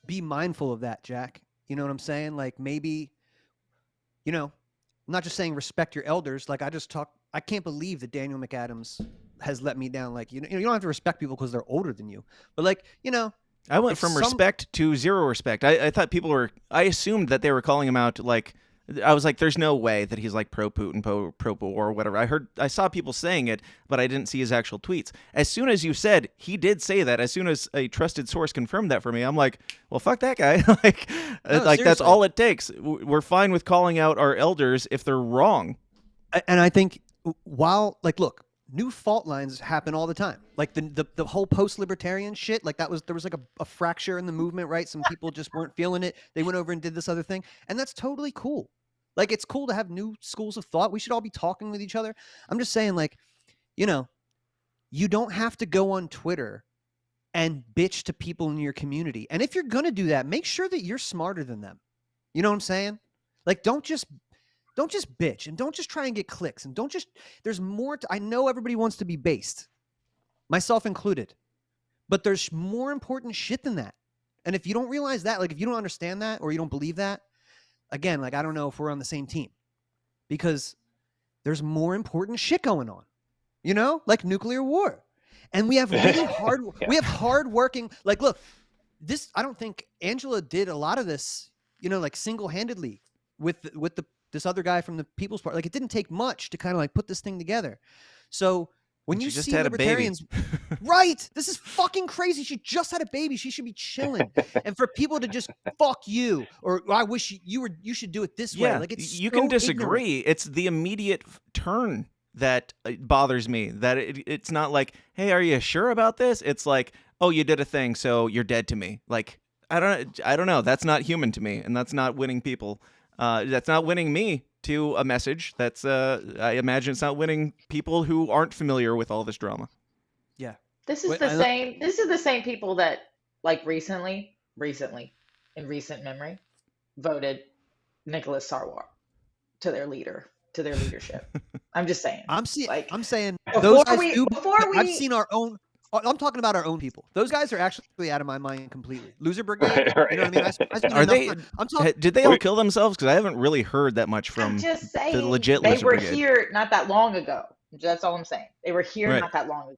be mindful of that, Jack. You know what I'm saying? Like, maybe, I'm not just saying respect your elders. Like, I can't believe that Daniel McAdams has let me down. Like, you don't have to respect people because they're older than you, but like, I went from respect to zero respect. I thought I assumed that they were calling him out. Like, I was like, there's no way that he's like pro-Putin, pro-war, or whatever. I saw people saying it, but I didn't see his actual tweets. As soon as you said he did say that, as soon as a trusted source confirmed that for me, I'm like, well, fuck that guy. Like that's all it takes. We're fine with calling out our elders if they're wrong. And I think look, new fault lines happen all the time. Like the whole post-libertarian shit, like there was like a fracture in the movement, right? Some people just weren't feeling it. They went over and did this other thing, and that's totally cool. Like, it's cool to have new schools of thought. We should all be talking with each other. I'm just saying, like, you don't have to go on Twitter and bitch to people in your community. And if you're going to do that, make sure that you're smarter than them. You know what I'm saying? Like, don't just bitch, and don't just try and get clicks, and there's more I know everybody wants to be based, myself included, but there's more important shit than that. And if you don't realize that, like, if you don't understand that, or you don't believe that, again, like, I don't know if we're on the same team, because there's more important shit going on, like nuclear war. And we have really we have hardworking, like, look, I don't think Angela did a lot of this, like single-handedly with this other guy from the People's Party. Like, it didn't take much to kind of like put this thing together. So when you see libertarians, right? This is fucking crazy. She just had a baby. She should be chilling. And for people to just fuck you, or I wish you should do it this way. Like, it's you so can disagree. ignorant. It's the immediate turn that bothers me. That it's not like, hey, are you sure about this? It's like, oh, you did a thing, so you're dead to me. Like, I don't know. That's not human to me, and that's not winning people. That's not winning me to a message. That's I imagine it's not winning people who aren't familiar with all this drama. Yeah. This is the same people that, like, recently in recent memory voted Nicholas Sarwark to their leadership. I'm just saying. I'm saying Before those guys we- do. before I've we- seen our own. I'm talking about our own people. Those guys are actually out of my mind completely. Loser Brigade. Right, You know what I mean? I spent Are enough they? time- I'm talking. Did they all kill themselves? Because I haven't really heard that much from I'm just saying the legit they Loser were Brigade. here not that long ago. That's all I'm saying. They were here Right. not that long ago.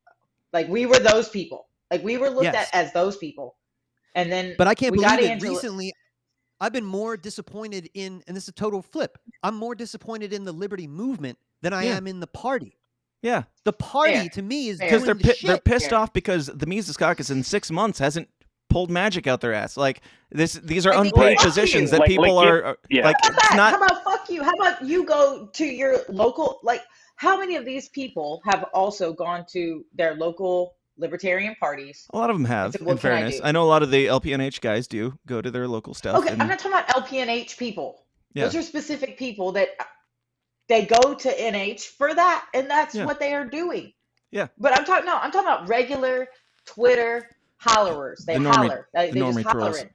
Like we were those people. Like we were looked Yes. at as those people. And then But I can't we got believe it. Angela. Recently, I've been more disappointed in, and this is a total flip. I'm more disappointed in the Liberty movement than I Yeah. am in the party. Yeah, The party Fair. to me is Fair. because doing they're the they're shit. pissed Yeah. off because the Mises Caucus in 6 months hasn't pulled magic out their ass. Like these are I think- unpaid Fuck positions you. that Like, people like, are yeah. like. How about It's that? not. How about fuck you? How about you go to your local, like how many of these people have also gone to their local libertarian parties? A lot of them have, said, in "What can I fairness. do?" I know a lot of the LPNH guys do go to their local stuff. Okay, and, I'm not talking about LPNH people. Yeah. Those are specific people that they go to NH for that, and that's Yeah. what they are doing. Yeah. But I'm talking about regular Twitter hollowers. They The normie- holler. They the just normie holler trolls. in.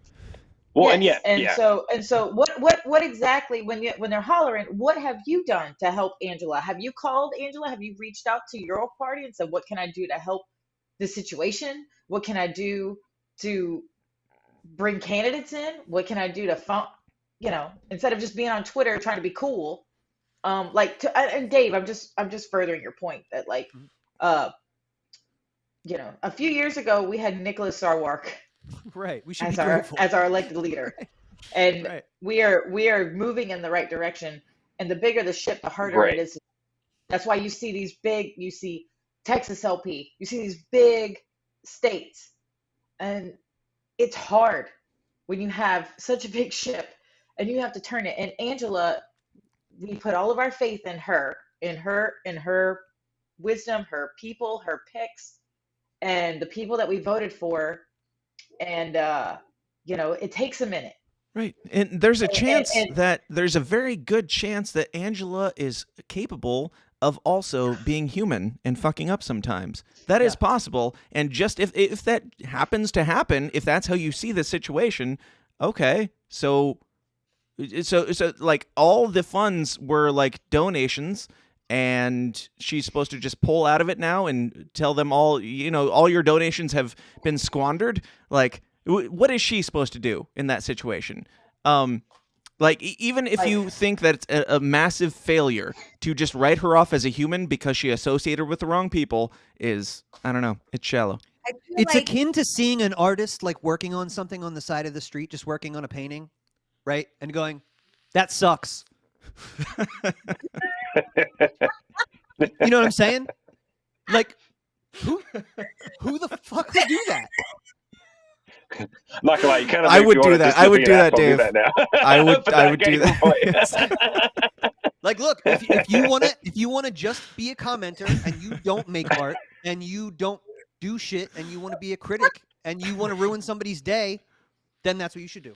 Well, Yes, and yeah, so what exactly when they're hollering, what have you done to help Angela? Have you called Angela? Have you reached out to your party and said, what can I do to help the situation? What can I do to bring candidates in? What can I do to instead of just being on Twitter trying to be cool? And Dave, I'm just furthering your point that a few years ago we had Nicholas Sarwark Right. We should as be grateful. our elected leader. And Right. we are moving in the right direction. And the bigger the ship, the harder Right. it is. That's why you see Texas LP, you see these big states. And it's hard when you have such a big ship and you have to turn it. And Angela, we put all of our faith in her wisdom, her people, her picks, and the people that we voted for. And it takes a minute. Right. And there's a chance and- that there's a very good chance that Angela is capable of also being human and fucking up sometimes. That is possible. And just if that happens to happen, if that's how you see the situation, okay. So like all the funds were like donations, and she's supposed to just pull out of it now and tell them all, all your donations have been squandered. Like, what is she supposed to do in that situation? Even if you think that it's a massive failure, to just write her off as a human because she associated with the wrong people is, I don't know, it's shallow. I feel It's like akin to seeing an artist like working on something on the side of the street, just working on a painting, right? And going, that sucks. You know what I'm saying? Like, who the fuck would do that? I'm not gonna lie, you kind of. I would do that. I would do that, Dave. Now. I would But I that would can't do even that. play. Like, look, if you wanna just be a commenter and you don't make art and you don't do shit and you want to be a critic and you want to ruin somebody's day, then that's what you should do.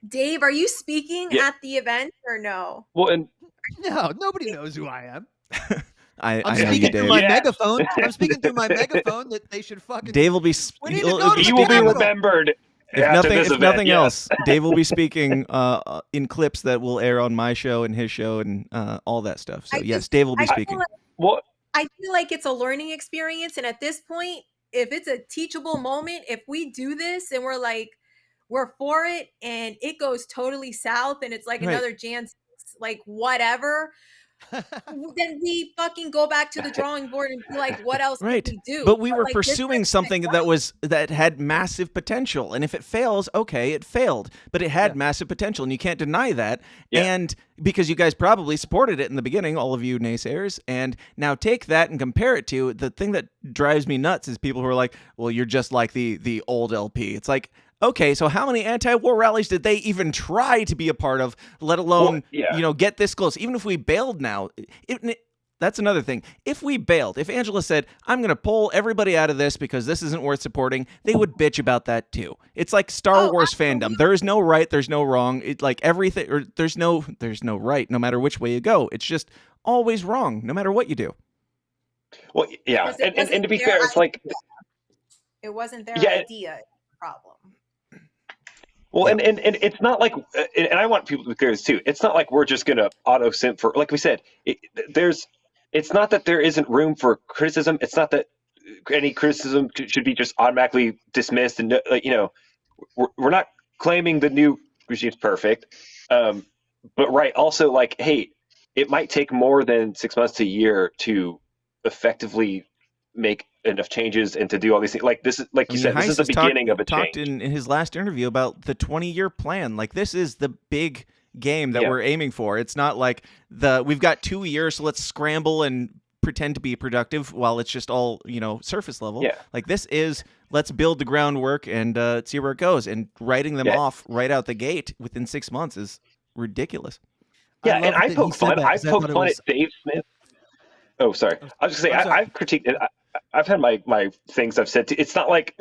Dave, are you speaking Yeah. at the event or no? Well, and No, nobody knows who I am. I I'm know you, speaking through Dave. my Yeah. megaphone. I'm speaking through my megaphone that they should fucking. Dave will be. We need to he'll- go to he the will be Capitol. remembered. If after nothing, this if event, nothing yes. else, Dave will be speaking in clips that will air on my show and his show and all that stuff. So I yes, just- Dave will be I feel speaking. like- Well, I feel like it's a learning experience. And at this point, if it's a teachable moment, if we do this and we're for it and it goes totally south and it's like Right. another Jan 6, like whatever, then we fucking go back to the drawing board and be like, what else Right. can we do? But we were like, this pursuing isn't something right. that had massive potential, and if it fails, okay, it failed, but it had Yeah. massive potential, and you can't deny that. Yeah. And because you guys probably supported it in the beginning, all of you naysayers, and now take that and compare it to the thing that drives me nuts is people who are like, well, you're just like the old LP. It's like, okay, so how many anti-war rallies did they even try to be a part of, let alone, Well, yeah. get this close? Even if we bailed now, that's another thing. If we bailed, if Angela said, I'm going to pull everybody out of this because this isn't worth supporting, they would bitch about that too. It's like Star Wars fandom. There is no right, there's no wrong. It's like everything, or there's no right, no matter which way you go. It's just always wrong, no matter what you do. well, yeah, Because it and to be wasn't fair, their it's like, It wasn't their Yeah, idea problem. Well, Yep. and it's not like, and I want people to be clear this too. It's not like we're just gonna auto simp for, like we said. There's, it's not that there isn't room for criticism. It's not that any criticism should be just automatically dismissed. And we're not claiming the new regime's perfect. But right, also like, hey, it might take more than 6 months to a year to effectively make enough changes and to do all these things. Like this is, like I you mean, said, this is Heiss the has beginning of a talked change. in his last interview about the 20-year plan. Like, this is the big game that Yeah. we're aiming for. It's not like we've got 2 years, so let's scramble and pretend to be productive while it's just all, surface level. Yeah. Like, this is, let's build the groundwork and see where it goes. And writing them Yeah. off right out the gate within 6 months is ridiculous. Yeah, love and I that he poke said fun. that, I 'cause I poke thought it fun was- at Dave Smith. Oh, sorry. I was gonna say I'm sorry. I've critiqued. I've had my things I've said. It's not like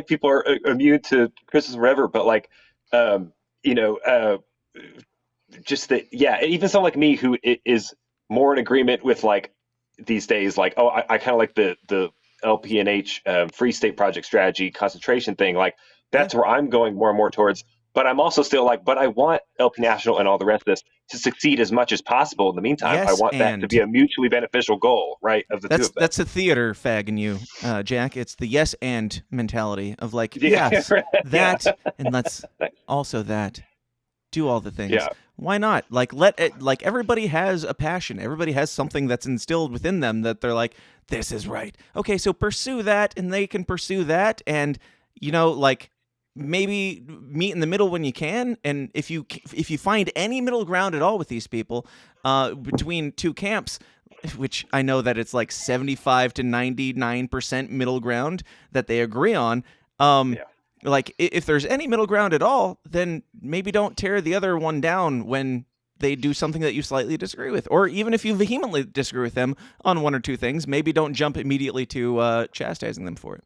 people are immune to criticism or whatever, but like, um, you know, uh, just that. Yeah, even someone like me who is more in agreement with like these days, like, oh, I kind of like the LPNH Free State Project strategy concentration thing. Like that's where I'm going more and more towards. But I'm also still like, but I want LP National and all the rest of this to succeed as much as possible. In the meantime, I Yes, want that to and- be a mutually beneficial goal, right? Of the two of them. That's a theater fag in you, Jack. It's the yes and mentality of like, Yeah, yes, right. that, Yeah. and let's also that. Do all the things. Yeah. Why not? Like, let it, like, everybody has a passion. Everybody has something that's instilled within them that they're like, this is right. Okay, so pursue that, and they can pursue that, and like, maybe meet in the middle when you can. And if you find any middle ground at all with these people, between two camps, which I know that it's like 75 to 99% middle ground that they agree on. Like, if there's any middle ground at all, then maybe don't tear the other one down when they do something that you slightly disagree with. Or even if you vehemently disagree with them on one or two things, maybe don't jump immediately to chastising them for it.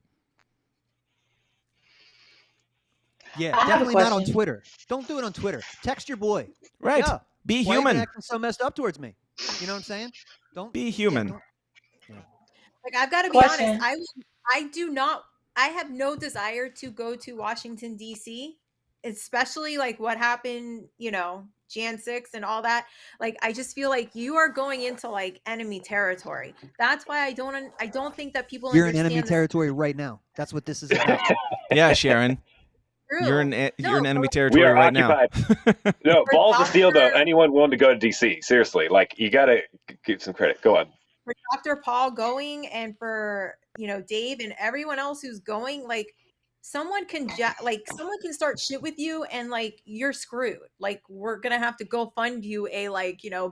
Yeah, I have a definitely not on question. Twitter. Don't do it on Twitter. Text your boy. Right. Yeah. Be Why are you human. acting so messed up towards me? You know what I'm saying? Don't Be human. Like, I've got to be Question. honest. I have no desire to go to Washington, D.C., especially like what happened, Jan 6 and all that. Like, I just feel like you are going into like enemy territory. That's why I don't think that people You're in understand enemy this. territory right now. That's what this is about. Yeah, Sharon. True. You're in enemy We territory are right now. occupied. No, For balls of steel though. Dr. Anyone willing to go to DC? Seriously, like you gotta give some credit. Go on. For Dr. Paul going, and for Dave and everyone else who's going, like someone can start shit with you, and like you're screwed. Like, we're gonna have to go fund you a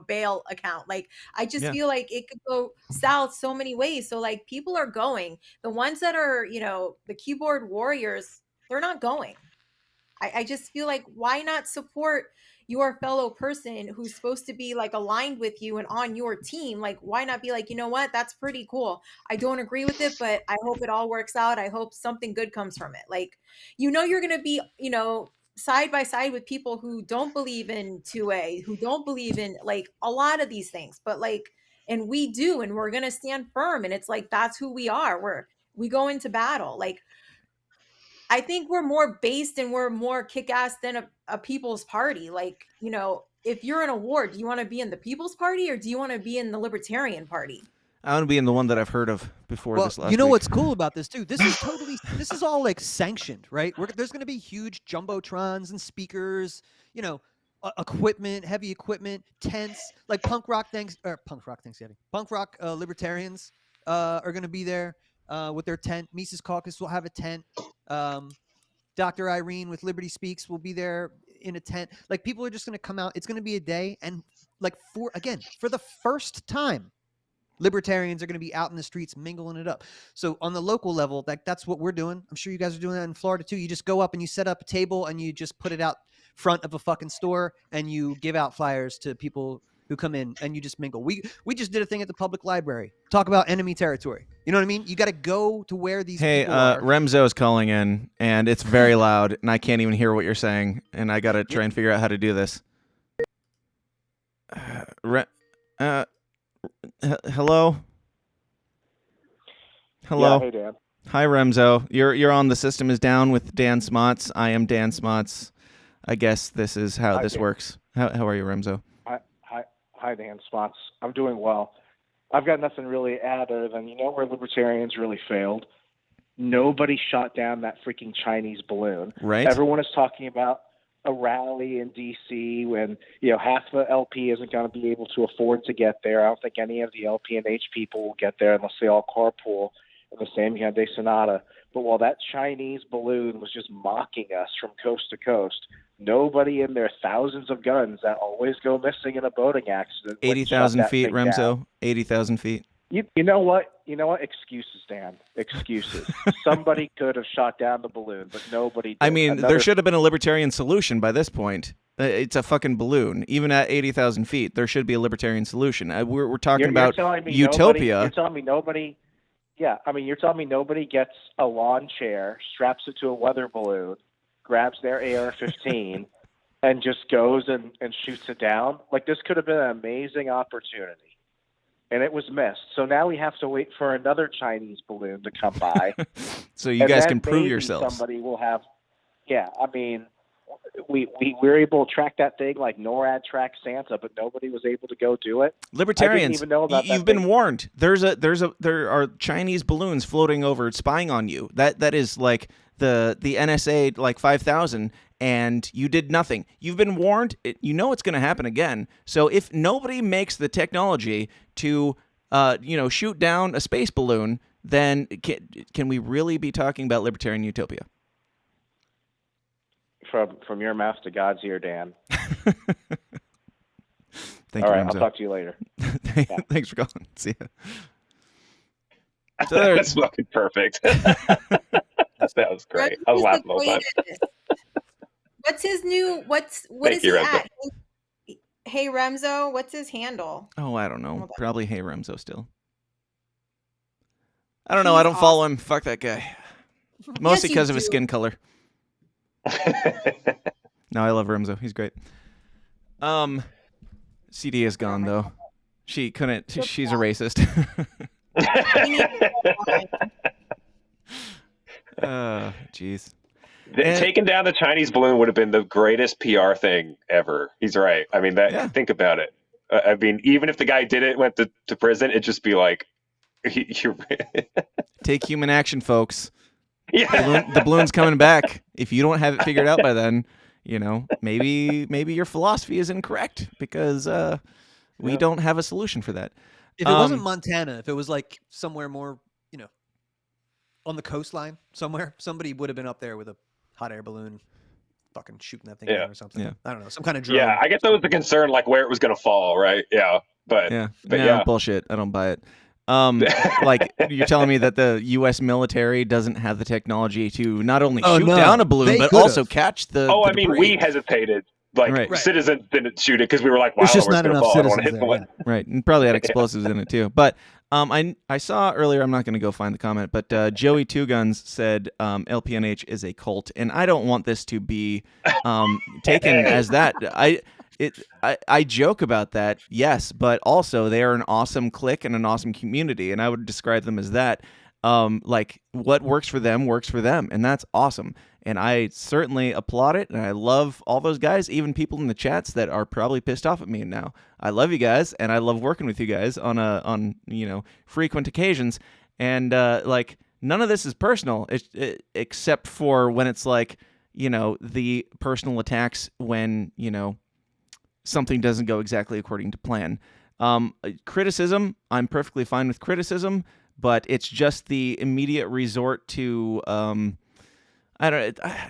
bail account. Like, I just feel like it could go south so many ways. So like, people are going. The ones that are the keyboard warriors, they're not going. I just feel like, why not support your fellow person who's supposed to be like aligned with you and on your team? Like, why not be like, you know what, that's pretty cool. I don't agree with it, but I hope it all works out. I hope something good comes from it. Like, you're going to be, side by side with people who don't believe in 2A, who don't believe in like a lot of these things, but like, and we do, and we're going to stand firm. And it's like, that's who we are. We go into battle. Like, I think we're more based and we're more kick-ass than a People's Party. Like, if you're in a war, do you want to be in the People's Party or do you want to be in the Libertarian Party? I want to be in the one that I've heard of before this last you know week. what's cool about this too? This is all like sanctioned, right? There's going to be huge jumbotrons and speakers, equipment, heavy equipment, tents, like punk rock libertarians are going to be there with their tent. Mises Caucus will have a tent. Dr. Irene with Liberty Speaks will be there in a tent. Like, people are just going to come out. It's going to be a day, and like for the first time, libertarians are going to be out in the streets mingling it up. So on the local level, that's what we're doing. I'm sure you guys are doing that in Florida too. You just go up and you set up a table and you just put it out front of a fucking store and you give out flyers to people who come in and you just mingle. We just did a thing at the public library. Talk about enemy territory. You know what I mean? You got to go to where these people are. Remzo's calling in, and it's very loud, and I can't even hear what you're saying, and I got to try and figure out how to do this. Hello? Hello? Yeah, hey, Dan. Hi, Remzo. You're on The System is Down with Dan Smots. I am Dan Smots. I guess this is how Hi, this Dan. works. How are you, Remzo? Hi, Dan Spots. I'm doing well. I've got nothing really to add other than, where libertarians really failed. Nobody shot down that freaking Chinese balloon. Right? Everyone is talking about a rally in D.C. when, half the LP isn't going to be able to afford to get there. I don't think any of the LP and H people will get there unless they all carpool in the same Hyundai Sonata. But while that Chinese balloon was just mocking us from coast to coast, nobody in their thousands of guns that always go missing in a boating accident. 80,000 feet, Remzo. 80,000 feet. You know what? Excuses, Dan. Excuses. Somebody could have shot down the balloon, but nobody did. I mean, there should have been a libertarian solution by this point. It's a fucking balloon. Even at 80,000 feet, there should be a libertarian solution. We're talking about utopia. You're telling me nobody. Yeah, I mean, you're telling me nobody gets a lawn chair, straps it to a weather balloon, grabs their AR-15, and just goes and shoots it down? Like, this could have been an amazing opportunity. And it was missed. So now we have to wait for another Chinese balloon to come by. So you guys can prove maybe yourselves. Somebody will have. Yeah, I mean, we were able to track that thing like NORAD tracked Santa, but nobody was able to go do it. Libertarians, I didn't even know about you've that been thing. warned. There are Chinese balloons floating over, spying on you. That is like the NSA like 5,000. And you did nothing. You've been warned. You know it's going to happen again. So if nobody makes the technology to, shoot down a space balloon, then can we really be talking about libertarian utopia? From your mouth to God's ear, Dan. Thank All you, right, I'll Remzo. talk to you later. Thanks for calling. See ya. So That's fucking perfect. That was great. I was laughing all the time. What's his new? What Thank is you, he Remzo. at? Hey Remzo, what's his handle? Oh, I don't know. Hold on. Probably Hey Remzo still. I don't know. I He's don't follow him. Fuck that guy. Mostly you because of his do. skin color. No, I love Remzo. He's great. CD is gone though. She couldn't. She's a racist. Jeez. Taking down the Chinese balloon would have been the greatest PR thing ever. He's right. I mean, think about it. I mean, even if the guy did it, went to prison, it'd just be like, Take human action, folks. yeah. The balloon's coming back. If you don't have it figured out by then, maybe your philosophy is incorrect because we don't have a solution for that. If it wasn't Montana, if it was like somewhere more, on the coastline somewhere, somebody would have been up there with a hot air balloon fucking shooting that thing down or something. Yeah. I don't know, some kind of drone. Yeah, I guess that was the concern, like where it was going to fall, right? Yeah, but Bullshit. I don't buy it. Like you're telling me that the U.S. military doesn't have the technology to not only shoot down a balloon, They but could've. also catch the. Oh, the I mean, debris. we hesitated. Like Right. citizens didn't shoot it because we were like, "Wow, There's just it's not going to enough fall. I don't want to citizens hit the there. one." Right, and probably had explosives in it too. But I saw earlier. I'm not going to go find the comment, but Joey Two Guns said LPNH is a cult, and I don't want this to be taken as that. I joke about that, yes, but also they are an awesome clique and an awesome community, and I would describe them as that. Like what works for them, and that's awesome. And I certainly applaud it, and I love all those guys, even people in the chats that are probably pissed off at me now. I love you guys, and I love working with you guys on frequent occasions. And like none of this is personal, except for when it's like the personal attacks when something doesn't go exactly according to plan. Criticism, I'm perfectly fine with criticism, but it's just the immediate resort to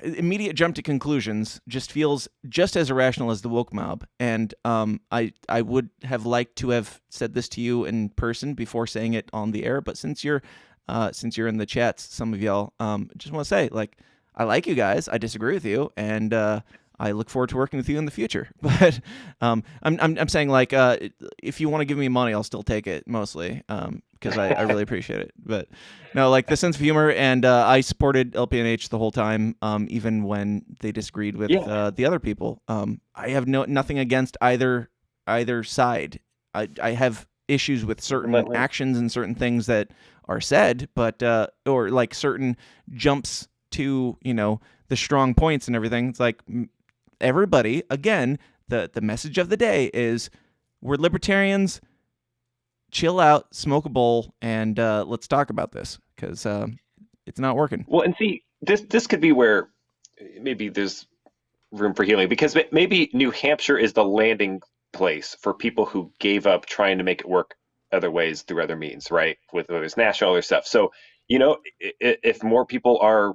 immediate jump to conclusions just feels just as irrational as the woke mob. And I would have liked to have said this to you in person before saying it on the air, but since you're in the chats, some of y'all, just want to say, like, I like you guys. I disagree with you, and I look forward to working with you in the future. But I'm saying, like, if you want to give me money, I'll still take it, mostly, because I really appreciate it. But no, like the sense of humor, and I supported LPNH the whole time, even when they disagreed with the other people. I have nothing against either side. I have issues with certain actions and certain things that are said, but or like certain jumps to the strong points and everything. It's like, everybody, again, the message of the day is we're libertarians. Chill out, smoke a bowl, and let's talk about this because it's not working. Well, and see, this could be where maybe there's room for healing, because maybe New Hampshire is the landing place for people who gave up trying to make it work other ways through other means, right? With whether it's national or stuff. So, if more people are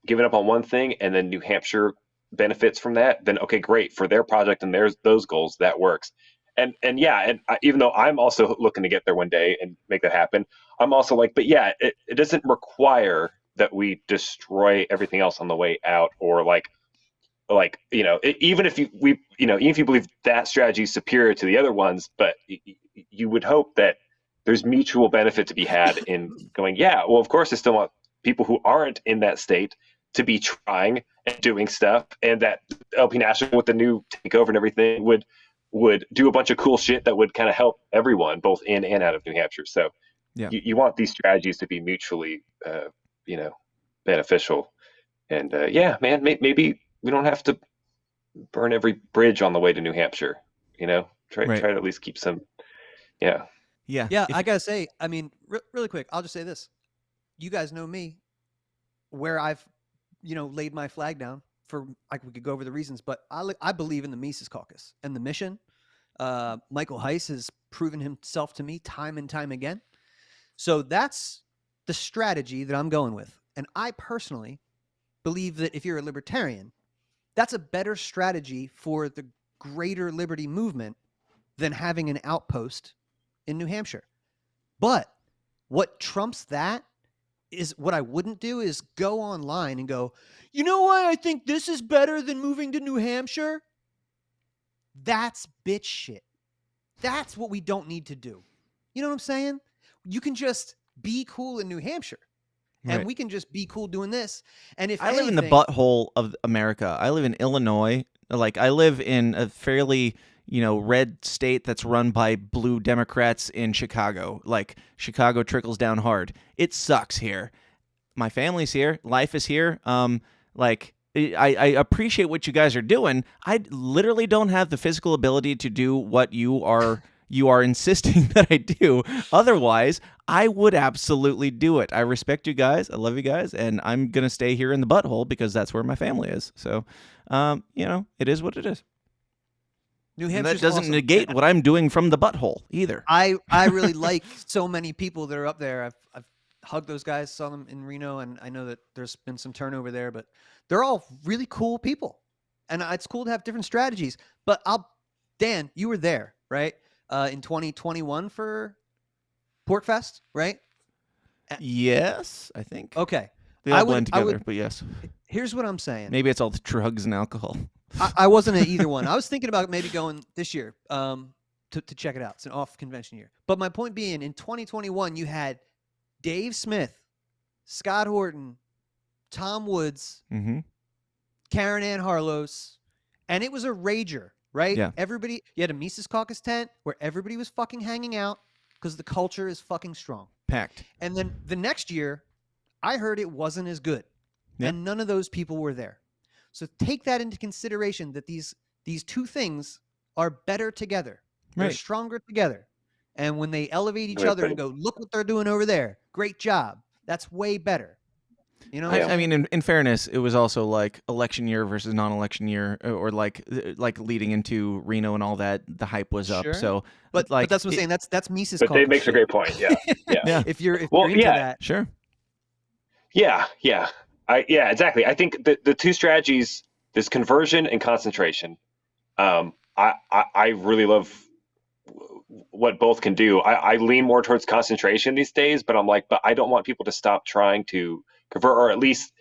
giving up on one thing and then New Hampshire benefits from that, then okay, great for their project and there's those goals, that works. And yeah, and even though I'm also looking to get there one day and make that happen, I'm also like, but yeah, it doesn't require that we destroy everything else on the way out, or even if you believe that strategy is superior to the other ones, but you would hope that there's mutual benefit to be had in going, yeah, well, of course I still want people who aren't in that state to be trying and doing stuff, and that LP National with the new takeover and everything would do a bunch of cool shit that would kind of help everyone both in and out of New Hampshire. So Yeah. you want these strategies to be mutually beneficial. And yeah, man, maybe we don't have to burn every bridge on the way to New Hampshire. Try Right. to at least keep some. Yeah. Yeah. Yeah, If- I gotta say, I mean, really quick, I'll just say this: you guys know me, where I've, laid my flag down for. We could go over the reasons, but I believe in the Mises Caucus and the mission. Michael Heiss has proven himself to me time and time again. So that's the strategy that I'm going with, and I personally believe that if you're a libertarian, that's a better strategy for the greater liberty movement than having an outpost in New Hampshire. But what trumps that is, what I wouldn't do is go online and go, you know why I think this is better than moving to New Hampshire? That's bitch shit. That's what we don't need to do. You know what I'm saying? You can just be cool in New Hampshire. And Right. we can just be cool doing this. And if I live in the anything- butthole of America. I live in Illinois. Like, I live in a fairly, red state that's run by blue Democrats in Chicago. Like, Chicago trickles down hard. It sucks here. My family's here. Life is here. I appreciate what you guys are doing. I literally don't have the physical ability to do what you are insisting that I do. Otherwise, I would absolutely do it. I respect you guys. I love you guys, and I'm gonna stay here in the butthole because that's where my family is. So, it is what it is. New And Hampshire's that doesn't awesome. negate what I'm doing from the butthole either. I really like so many people that are up there. I've hugged those guys, saw them in Reno, and I know that there's been some turnover there, but they're all really cool people, and it's cool to have different strategies. But Dan, you were there, right? In 2021 for Porkfest, right? Yes, I think. Okay. They all I would- blend I together, would- but yes. Here's what I'm saying. Maybe it's all the drugs and alcohol. I wasn't at either one. I was thinking about maybe going this year to check it out. It's an off convention year. But my point being, in 2021, you had Dave Smith, Scott Horton, Tom Woods, Mm-hmm. Karen Ann Harlos, and it was a rager, right? Yeah. Everybody, you had a Mises Caucus tent where everybody was fucking hanging out because the culture is fucking strong. Packed. And then the next year, I heard it wasn't as good. Yeah. And none of those people were there. So take that into consideration, that these two things are better together. They're Right. stronger together. And when they elevate each Right, other and right. go, look what they're doing over there. Great job. That's way better. You know what I'm I mean, in fairness, it was also like election year versus non-election year, or like leading into Reno and all that. The hype was up. Sure. So, But like, that's what I'm it- saying. That's Mises But Caucus Dave makes a shit. great point. Yeah. Yeah. Yeah. If you're Well, into yeah. that, Sure. Yeah. Yeah, exactly. I think the two strategies, this conversion and concentration, I really love what both can do. I lean more towards concentration these days, but I'm like, but I don't want people to stop trying to convert, or at least,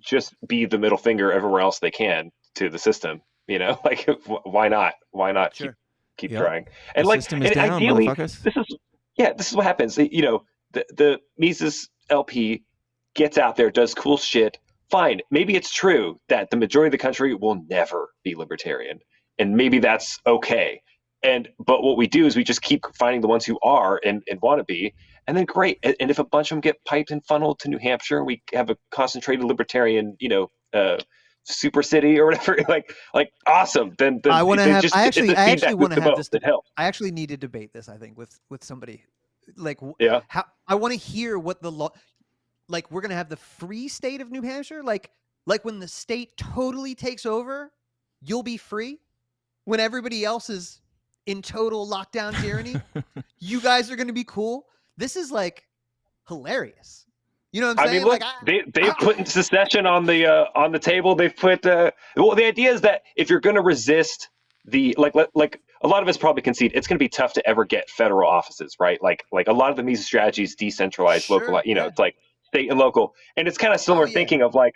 just be the middle finger everywhere else they can to the system. Like, why not? Why not Sure. keep Yep. trying? The And like, system is and down, ideally, motherfuckers. this is what happens. The Mises LP gets out there, does cool shit. Fine. Maybe it's true that the majority of the country will never be libertarian, and maybe that's okay. But what we do is we just keep finding the ones who are and want to be, and then great. And if a bunch of them get piped and funneled to New Hampshire, and we have a concentrated libertarian, super city or whatever. Like awesome. Then I want to they have. just I it's actually, the I feedback actually loop want to the have most. this. It helps. I actually need to debate this. I think with somebody, like Yeah. how I want to hear what the law. Like we're gonna have the free state of New Hampshire. Like when the state totally takes over, you'll be free. When everybody else is in total lockdown tyranny, you guys are gonna be cool. This is like hilarious. You know what I'm I mean, saying? look, Like they've put secession on the table. They've put well, the idea is that if you're going to resist the like a lot of us probably concede it's going to be tough to ever get federal offices, right? Like a lot of the MISA strategies decentralized, Sure, local, yeah. it's like state and local, and it's kind of similar yeah. thinking of like,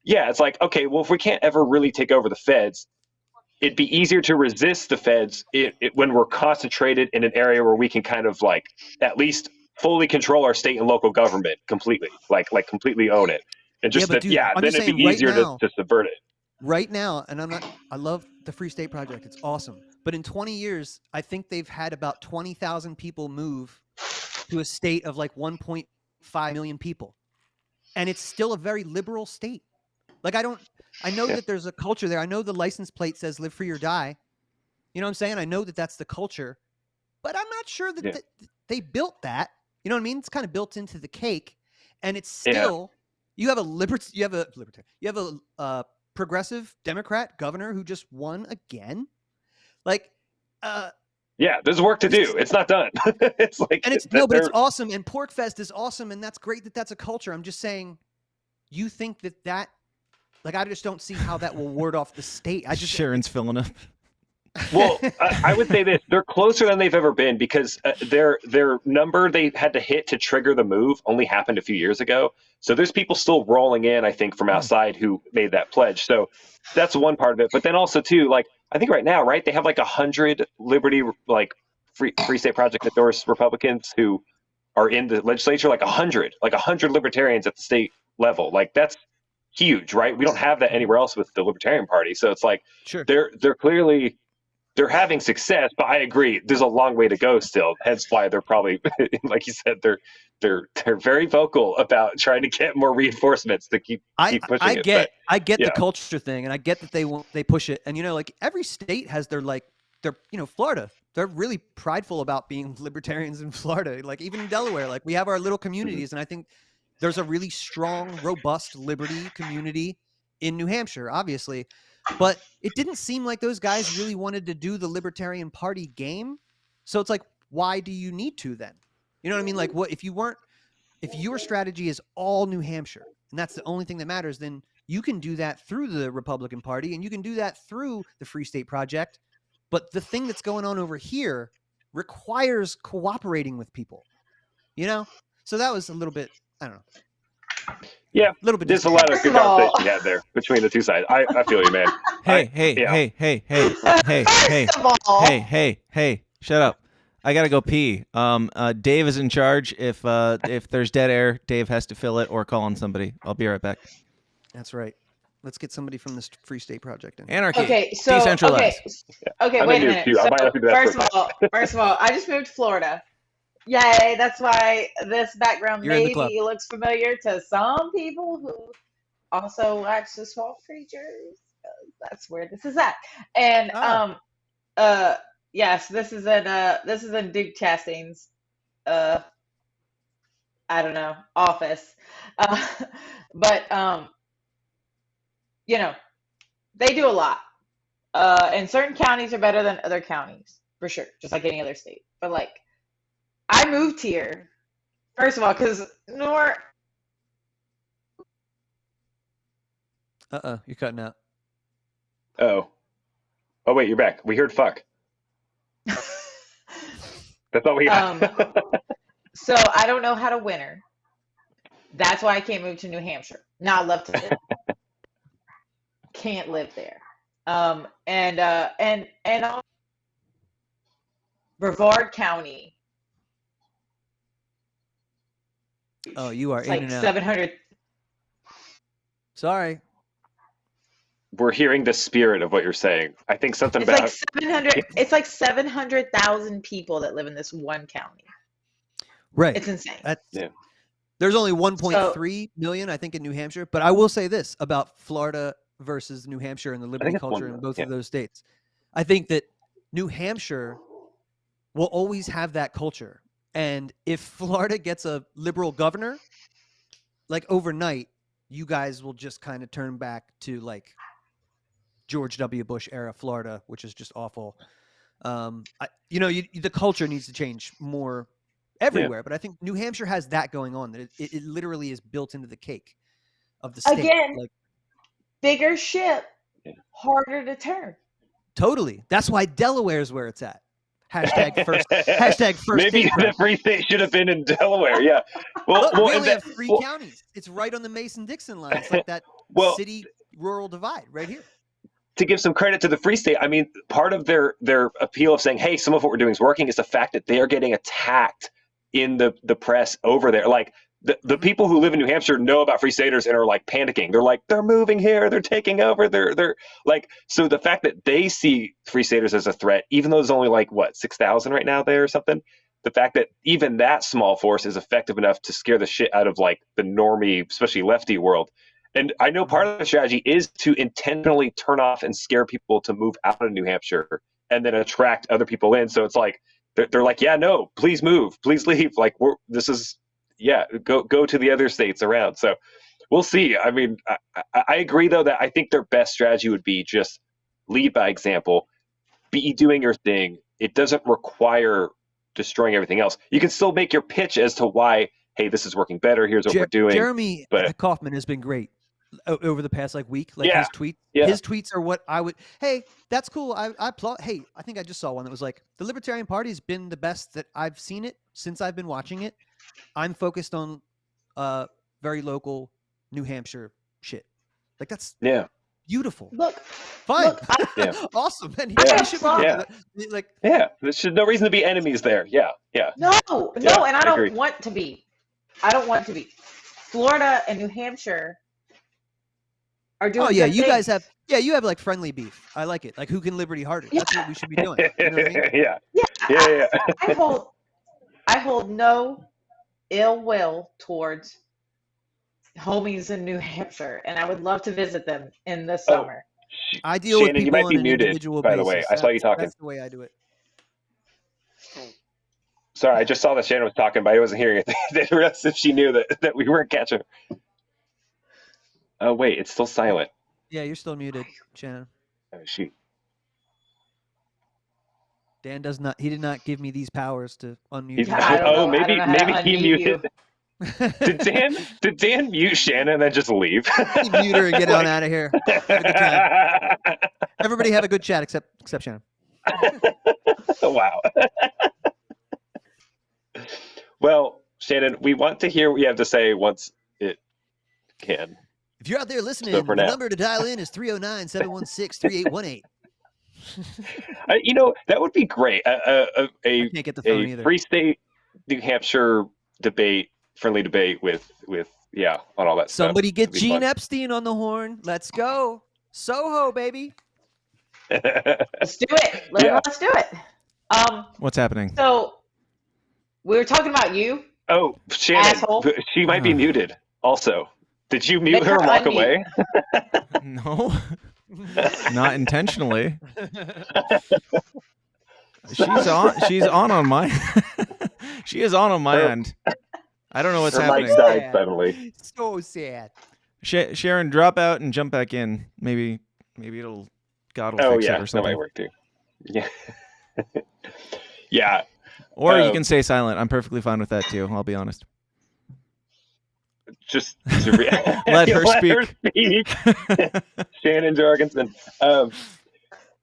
yeah, it's like okay, well, if we can't ever really take over the feds, it'd be easier to resist the feds when we're concentrated in an area where we can kind of like at least fully control our state and local government completely, like completely own it, and Yeah, just but that, dude, yeah, I'm then just it'd be saying right easier now. to subvert it. Right now, and I love the Free State Project. It's awesome. But in 20 years, I think they've had about 20,000 people move to a state of like 1.5 million people. And it's still a very liberal state. Like I know Yeah. that there's a culture there. I know the license plate says live free or die. You know what I'm saying? I know that that's the culture, but I'm not sure that Yeah. they built that. You know what I mean? It's kind of built into the cake, and it's Yeah. still you have a progressive Democrat governor who just won again. Like, Yeah, there's work to do. It's not done. It's like, and it's that but it's they're- awesome, and Porkfest is awesome, and that's great that that's a culture. I'm just saying, you think that like I just don't see how that will ward off the state. I just Sharon's filling up. well, I would say this: they're closer than they've ever been because their number they had to hit to trigger the move only happened a few years ago. So there's people still rolling in, I think, from outside who made that pledge. So that's one part of it. But then also too, like I think right now, right, they have like 100 Liberty, like Free State Project endorsed Republicans who are in the legislature, like 100 libertarians at the state level. Like that's huge, right? We don't have that anywhere else with the Libertarian Party. So it's like Sure. they're clearly they're having success, but I agree, there's a long way to go still. Hence why they're probably, like you said, they're very vocal about trying to get more reinforcements to keep pushing it. I get yeah. the culture thing, and I get that they push it. And like every state has their Florida. They're really prideful about being libertarians in Florida. Like even in Delaware, like we have our little communities, and I think there's a really strong, robust liberty community in New Hampshire, obviously. But it didn't seem like those guys really wanted to do the Libertarian Party game. So it's like, why do you need to then? You know what I mean? Like, what if your strategy is all New Hampshire and that's the only thing that matters, then you can do that through the Republican Party and you can do that through the Free State Project. But the thing that's going on over here requires cooperating with people, So that was a little bit, I don't know. Yeah, a little bit. There's a lot of First good of all- conversation you had there between the two sides. I feel you, man. Hey, shut up. I gotta go pee. Dave is in charge. If there's dead air, Dave has to fill it or call on somebody. I'll be right back. That's right. Let's get somebody from the Free State Project in. Anarchy. Okay, so Decentralized. okay, I'm wait a a noob, minute. too. I might have to do that First of all, I just moved to Florida. Yay! That's why this background You're in the club. maybe looks familiar to some people who also watch the Swamp Creatures. That's where this is at. And yes, this is in Duke Chastain's I don't know, office. But they do a lot. And certain counties are better than other counties, for sure, just like any other state. But like, I moved here, first of all, because you're cutting out. Oh wait, you're back. We heard fuck. That's all we got. So I don't know how to winter. That's why I can't move to New Hampshire. Now I love to live. Can't live there. And Brevard County. Oh, you are It's in like and out. 700. Sorry. We're hearing the spirit of what you're saying. I think something It's about like 700. It's like 700,000 people that live in this one county. Right. It's insane. Yeah. There's only 1.3 million, I think, in New Hampshire. But I will say this about Florida versus New Hampshire and the I liberty think it's culture 1 in both yeah. of those states. I think that New Hampshire will always have that culture. And if Florida gets a liberal governor, like overnight, you guys will just kind of turn back to like George W. Bush era Florida, which is just awful. The culture needs to change more everywhere, but I think New Hampshire has that going on, that it literally is built into the cake of the state. Again, Like, bigger ship, Yeah. harder to turn. totally. That's why Delaware's where it's at. Hashtag first. Hashtag first. Maybe state the pride. free state should have been in Delaware. Yeah. Well, Look, well, we and only that- have 3 well, counties. It's right on the Mason-Dixon line. It's like that Well- city-rural divide right here. to give some credit to the Free State, I mean, part of their appeal of saying, hey, some of what we're doing is working is the fact that they are getting attacked in the press over there. Like the people who live in New Hampshire know about Free Staters and are like panicking. They're like, they're moving here, they're taking over. They're like, so the fact that they see Free Staters as a threat, even though there's only like 6,000 right now there or something, the fact that even that small force is effective enough to scare the shit out of like the normie, especially lefty world. And I know part of the strategy is to intentionally turn off and scare people to move out of New Hampshire and then attract other people in. So it's like, they're like, yeah, no, please move, please leave. Like go to the other states around. So we'll see. I mean, I agree though that I think their best strategy would be just lead by example, be doing your thing. It doesn't require destroying everything else. You can still make your pitch as to why, hey, this is working better. Here's what we're doing. Jeremy but Kaufman has been great over the past week. Like Yeah. his tweets, Yeah. his tweets are what I would. Hey, that's cool. I applaud. Hey, I think I just saw one that was like, the Libertarian Party has been the best that I've seen it since I've been watching it. I'm focused on very local New Hampshire shit. Like that's yeah. beautiful. Look, Fine. look, Yeah. Awesome. And Yeah. he should be doing Yeah. that. Like, Yeah, there's no reason to be enemies there. Yeah. no, Yeah, and I I don't agree. want to be. I don't want to be. Florida and New Hampshire are doing. oh yeah, good you guys things. you have like friendly beef. I like it. Like who can Liberty harder? That's what we should be doing. You know what I mean? yeah. Yeah, Yeah. I hold no ill will towards homies in New Hampshire, and I would love to visit them in the Oh, summer. I deal with Shannon, you people might on be an muted, individual by the basis. way. I saw you talking. That's the way I do it. Sorry, I just saw that Shannon was talking, but I wasn't hearing it. Didn't realize if she knew that we weren't catching her. Oh wait, it's still silent. Yeah, you're still muted, Shannon. Oh, shoot. Dan does not. He did not give me these powers to unmute. He's, you. I don't know. I maybe don't know how to maybe he unmute you. muted. Did Dan mute Shannon and then just leave? Mute her and get on out of here. Have a good time. Everybody have a good chat except Shannon. Wow. Well, Shannon, we want to hear what you have to say once it can. If you're out there listening, So for the now. number to dial in is 309-716-3818. That would be great. I can't get the phone A either. Free State, New Hampshire friendly debate with on all that stuff. Somebody get It'd be Gene fun. Epstein on the horn. Let's go. Soho, baby. Let's do it. Let's do it. What's happening? So we were talking about you. Oh, Shannon, Asshole. she might be muted also. Did you mute Make her her and walk unmute. away? No, not intentionally. She's on my. She is on my Her- end. I don't know what's Her mic happening. died suddenly. So sad. Sharon, drop out and jump back in. Maybe it'll God will Oh fix yeah, it or that something. might work too. Yeah. Yeah. Or you Um, can stay silent. I'm perfectly fine with that too. I'll be honest. Just to Let her speak. speak. Shannon Jorgensen.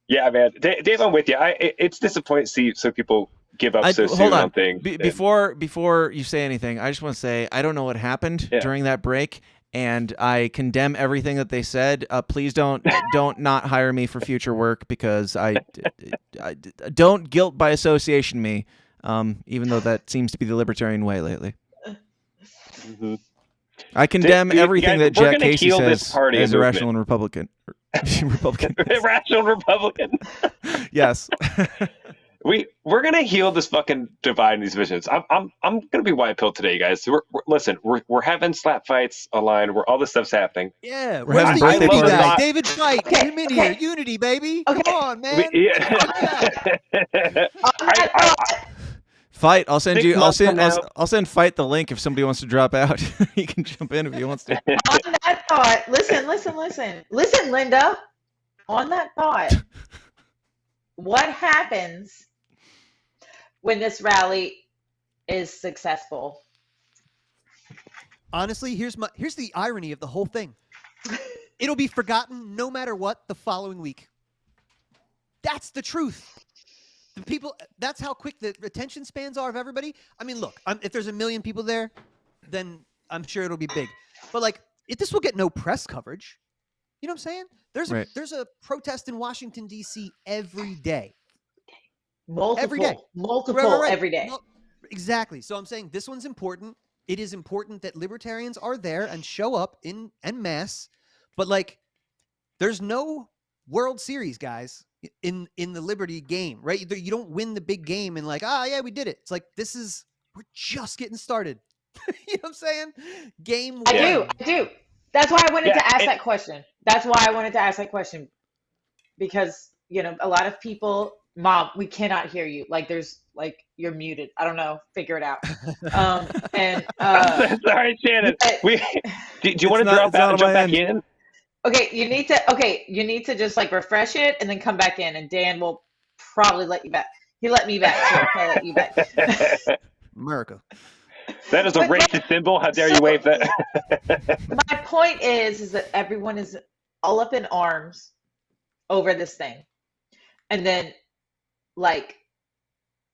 Yeah, man. Dave, I'm with you. It's disappointing to see so people give up so soon hold on. on things. Before you say anything, I just want to say I don't know what happened Yeah. during that break, and I condemn everything that they said. Please don't not hire me for future work because I don't guilt by association me, even though that seems to be the libertarian way lately. Mhm. I condemn Dude, everything guys, that we're Jack gonna Casey heal this says party as and irrational and Republican. Republican. Irrational Republican. Yes. we're gonna heal this fucking divide and these visions. I'm gonna be white pill today, you guys. Listen, we're having slap fights online where all this stuff's happening. Yeah, We're where's having the birthday unity parties. guy? Not- David Fight, Okay, get him in okay. here. Unity, baby. Okay. Come on, man. Yeah. Fuck yeah. On that thought, Fight. I'll send 6 you. I'll months send. from I'll, now. I'll send Fight the link if somebody wants to drop out. He can jump in if he wants to. on that thought, listen, Linda. On that thought, what happens when this rally is successful? Honestly, here's the irony of the whole thing. It'll be forgotten no matter what the following week. That's the truth. The people. That's how quick the attention spans are of everybody. I mean, look. If there's 1 million people there, then I'm sure it'll be big. But like, this will get no press coverage. You know what I'm saying? Right. There's a protest in Washington D.C. every day. Multiple, Every day. multiple Right. every day. Well, exactly. So I'm saying this one's important. It is important that libertarians are there and show up in masse. But like, there's no World Series, guys, in the Liberty game, right? You don't win the big game and like, yeah, we did it. It's like, we're just getting started. You know what I'm saying? Game one. I do. That's why I wanted to ask and- that question. That's why I wanted to ask that question. Because, a lot of people, Mom, we cannot hear you. Like, you're muted. I don't know. Figure it out. Sorry, Shannon. but- Do you want to drop out and jump back in? Okay, you need to just like refresh it and then come back in, and Dan will probably let you back. He let me back, so he'll probably let you back. America. That is a racist symbol. How dare you wave that? My point is that everyone is all up in arms over this thing. And then, like,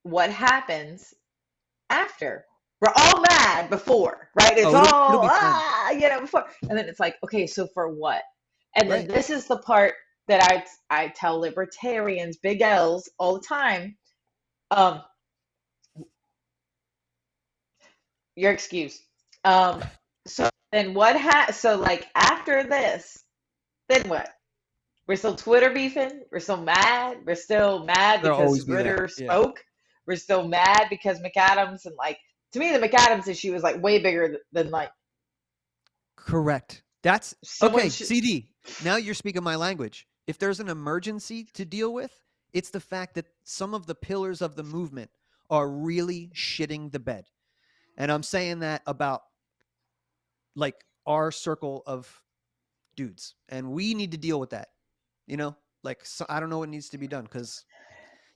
what happens after? We're all mad before, right? It's it'll be fun. before. And then it's like, okay, so for what? And then Right. this is the part that I tell libertarians, big L's, all the time. You're excused. So then so like after this, then what? We're still Twitter beefing. We're still mad. We're still mad There'll because always be that, Ritter yeah. spoke. We're still mad because McAdams, and like, to me, the McAdams issue is like way bigger than like Correct. That's someone okay. should- CD. Now you're speaking my language. If there's an emergency to deal with, it's the fact that some of the pillars of the movement are really shitting the bed. And I'm saying that about like our circle of dudes, and we need to deal with that. Like, so, I don't know what needs to be done because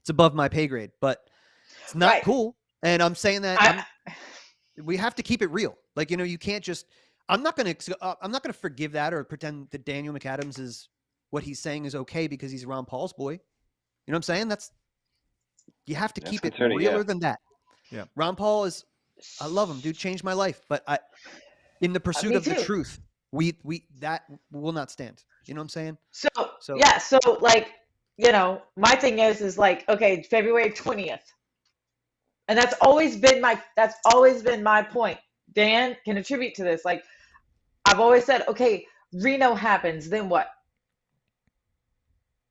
it's above my pay grade, but it's not Right. cool. And I'm saying that I- we have to keep it real. Like, you can't just. I'm not gonna forgive that or pretend that Daniel McAdams is what he's saying is okay because he's Ron Paul's boy. You know what I'm saying? You have to That's keep it concerning, realer yeah. than that. Yeah. Ron Paul I love him, dude. Changed my life. But in the pursuit me of the too. truth, we that will not stand. You know what I'm saying? So yeah, so like, my thing is like, okay, February 20th. And that's always been my point. Dan can attribute to this. Like, I've always said, okay, Reno happens, then what?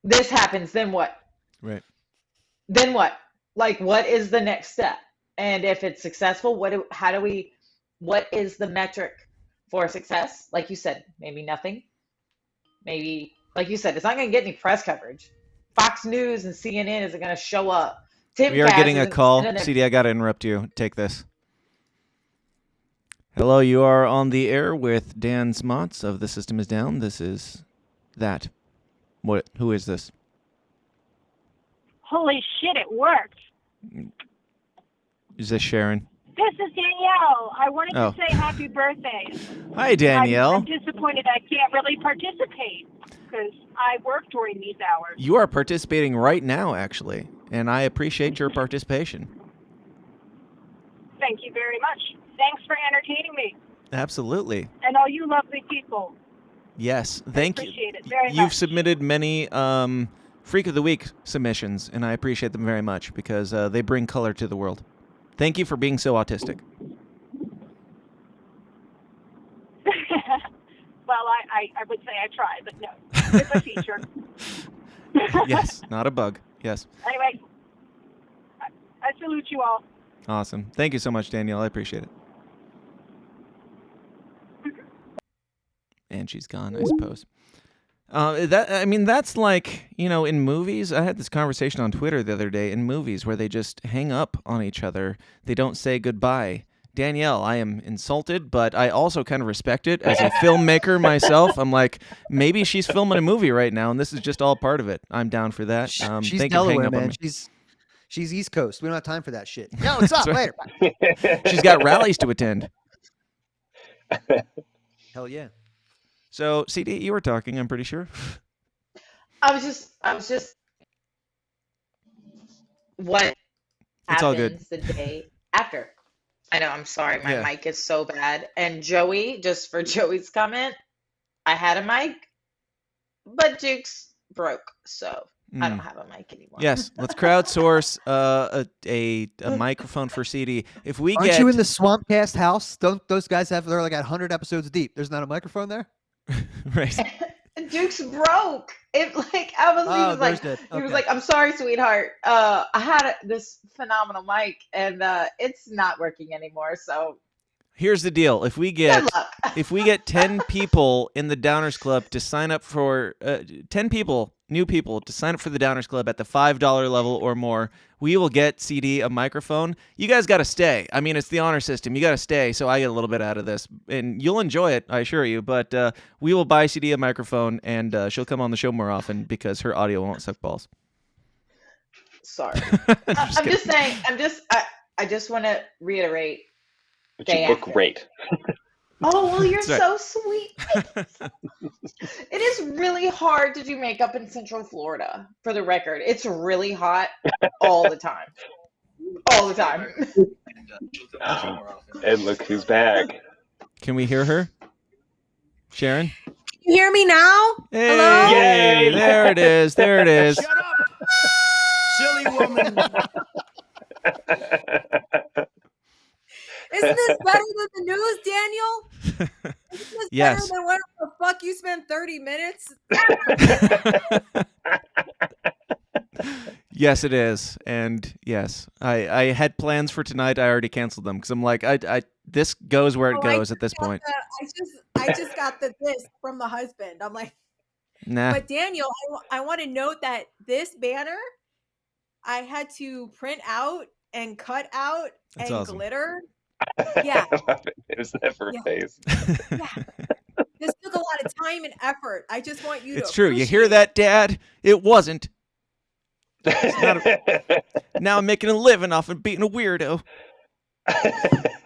This happens, then what? Right. Then what? Like, what is the next step? And if it's successful, what is the metric for success? Like you said, maybe nothing. Maybe, like you said, it's not going to get any press coverage. Fox News and CNN isn't going to show up. We are Timcast getting a isn't- call. and then they're- CD, I got to interrupt you. Take this. Hello, you are on the air with Dan Smots of The System Is Down. This is that. What? Who is this? Holy shit, it worked. Is this Sharon? This is Danielle. I wanted Oh. to say happy birthday. Hi, Danielle. I'm disappointed I can't really participate because I work during these hours. You are participating right now, actually, and I appreciate your participation. Thank you very much. Thanks for entertaining me Absolutely. and all you lovely people. Yes. Thank you. Appreciate it very You've much. submitted many Freak of the Week submissions, and I appreciate them very much because they bring color to the world. Thank you for being so autistic. Well, I would say I try, but no. It's a feature. Yes, not a bug. Yes. Anyway, salute you all. Awesome. Thank you so much, Danielle. I appreciate it. And she's gone, I suppose. That's like, in movies. I had this conversation on Twitter the other day. In movies where they just hang up on each other, they don't say goodbye. Danielle, I am insulted, but I also kind of respect it as a filmmaker myself. I'm like, maybe she's filming a movie right now, and this is just all part of it. I'm down for that. She's thank you for hanging Delaware, up on man. me. She's East Coast. We don't have time for that shit. No, it's up right. later. She's got rallies to attend. Hell yeah. So, CD, you were talking, I'm pretty sure. I was just what It's all good. happens the day after. I know, I'm sorry, my Yeah. mic is so bad. And Joey, just for Joey's comment, I had a mic, but Duke's broke, so I don't have a mic anymore. Yes, let's crowdsource a microphone for CD. If we Aren't get you in the Swampcast house? Don't those guys have? They're like at 100 episodes deep. There's not a microphone there. right. Duke's broke. It like I was, he was like, there's he was okay. like, I'm sorry, sweetheart. I had this phenomenal mic, and it's not working anymore. So Here's the deal: if we good get luck. 10 people in the Downers Club to sign up for 10 people, new people to sign up for the Downers Club at the $5 level or more, we will get CD a microphone. You guys got to stay. I mean, it's the honor system. You got to stay, so I get a little bit out of this, and you'll enjoy it, I assure you. But we will buy CD a microphone, and she'll come on the show more often because her audio won't suck balls. Sorry. Just I'm just kidding. saying. I just want to reiterate. But Day you look after. great. Oh, well, you're That's so sweet. It is really hard to do makeup in Central Florida, for the record. It's really hot all the time. All the time. And look who's back. Can we hear her? Sharon? You hear me now? Hey, Hello? Yay! there it is. There it is. Shut up, silly woman. Isn't this better than the news, Daniel? Isn't this Yes. better than where the fuck you spent 30 minutes? Yes, it is. And yes, I had plans for tonight. I already canceled them because I'm like, this goes where it Oh, I goes at this got point. I just got this from the husband. I'm like, Nah. but Daniel, I want to note that this banner I had to print out and cut out That's and awesome. glitter. Yeah. It was never Yeah. a phase. Yeah. This took a lot of time and effort. I just want you to It's true. You hear appreciate that, Dad? It wasn't. Now I'm making a living off of being a weirdo.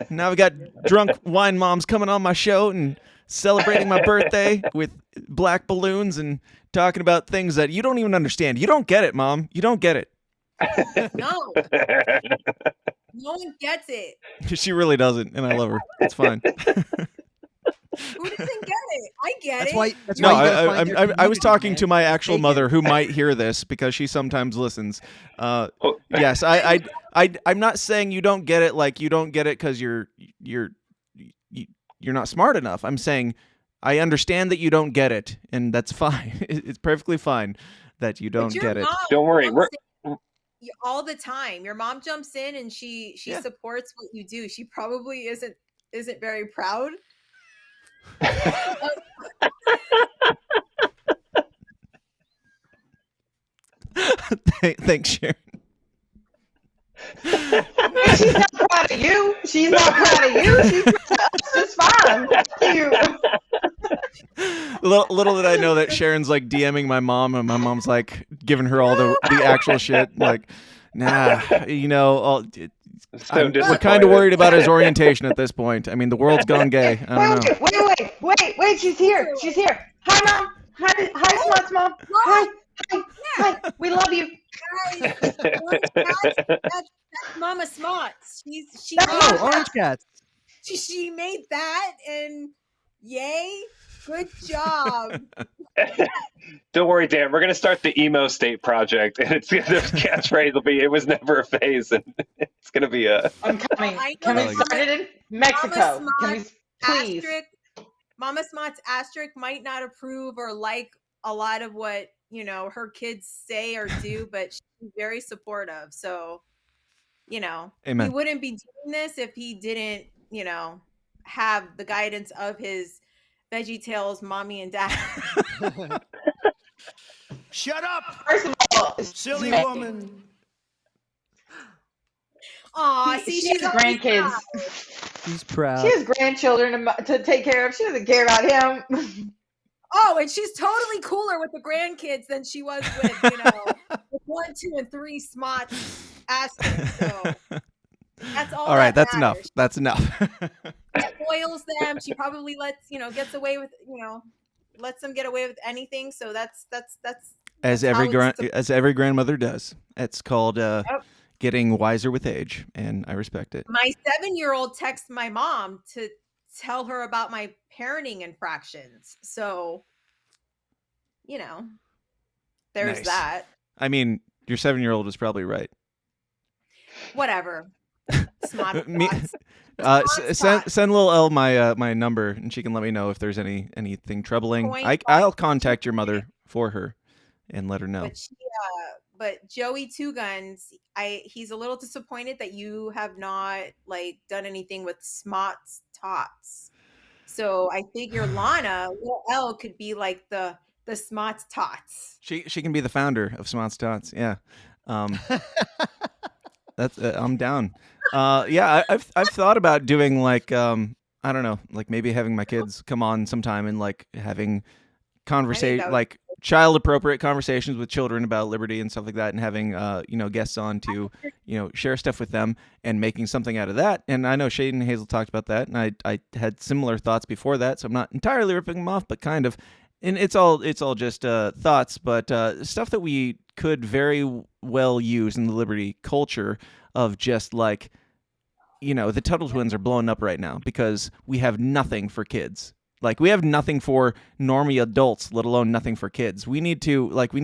Now we got drunk wine moms coming on my show and celebrating my birthday with black balloons and talking about things that you don't even understand. You don't get it, Mom. You don't get it. No. No one gets it. She really doesn't, and I love her. It's fine. Who doesn't get it? I get That's it. why. That's No, why you gotta find your I was community, talking man. to my actual Take it. mother, who might hear this because she sometimes listens. Yes, I'm not saying you don't get it, like you don't get it because you're not smart enough. I'm saying I understand that you don't get it, and that's fine. It's perfectly fine that you But don't your get it. mom Don't worry, jumps we're- in all the time. Your mom jumps in and she Yeah. supports what you do. She probably isn't very proud. Thanks, Sharon. She's not proud of you. She's not proud of you. She's proud of us just fine. Thank you. Little did I know that Sharon's like DMing my mom, and my mom's like giving her all the actual shit. Like, nah, so we're kind of worried about his orientation at this point. I mean, the world's gone gay. I don't know. Wait. She's here. She's here. Hi, Mom. Hi, Smuts, Mom. Hi. We love you. Guys, that's Mama Smots. She That's made Oh, Mama orange cats. she made that, and yay, good job. Don't worry, Dan. We're gonna start the emo state project, and the catchphrase will be "It was never a phase," and it's gonna be a. I'm coming. I Can know we that start it in Mexico? Mama Can we please? Mama Smots asterisk might not approve or like a lot of what her kids say or do, but she's very supportive. So you know, he Amen. wouldn't be doing this if he didn't, you know, have the guidance of his VeggieTales mommy and dad. Shut up, First of all, silly woman. Aw, see, she she's has always grandkids. She's She proud. has grandchildren to take care of. She doesn't care about him. Oh, and she's totally cooler with the grandkids than she was with, you know, with 1, 2, and 3 smart aspects. So that's all right, that that's enough. matters. That's enough. She spoils them. She probably lets, you know, gets away with, you know, lets them get away with anything. So that's As how every it's as every grandmother does. It's called Yep. getting wiser with age, and I respect it. My 7-year-old texted my mom to tell her about my parenting infractions. So, you know, there's Nice. that. I mean, your 7-year-old is probably right. Whatever. Smart Me- thoughts. send little Elle my number, and she can let me know if there's anything troubling. I'll contact your mother for her and let her know. But Joey Two Guns, he's a little disappointed that you have not like done anything with Smots Tots. So I figure Lana, little Elle, could be like the Smots Tots. She can be the founder of Smots Tots. Yeah. That's I'm down. Yeah, I've thought about doing like I don't know, like maybe having my kids come on sometime and like having conversation, like child appropriate conversations with children about liberty and stuff like that, and having you know, guests on to, you know, share stuff with them and making something out of that. And I know Shade and Hazel talked about that, and I had similar thoughts before that, so I'm not entirely ripping them off, but kind of. And it's all just thoughts, but stuff that we could very well use in the liberty culture of just like, you know, the Tuttle Twins are blowing up right now because we have nothing for kids. Like, we have nothing for normie adults, let alone nothing for kids. We need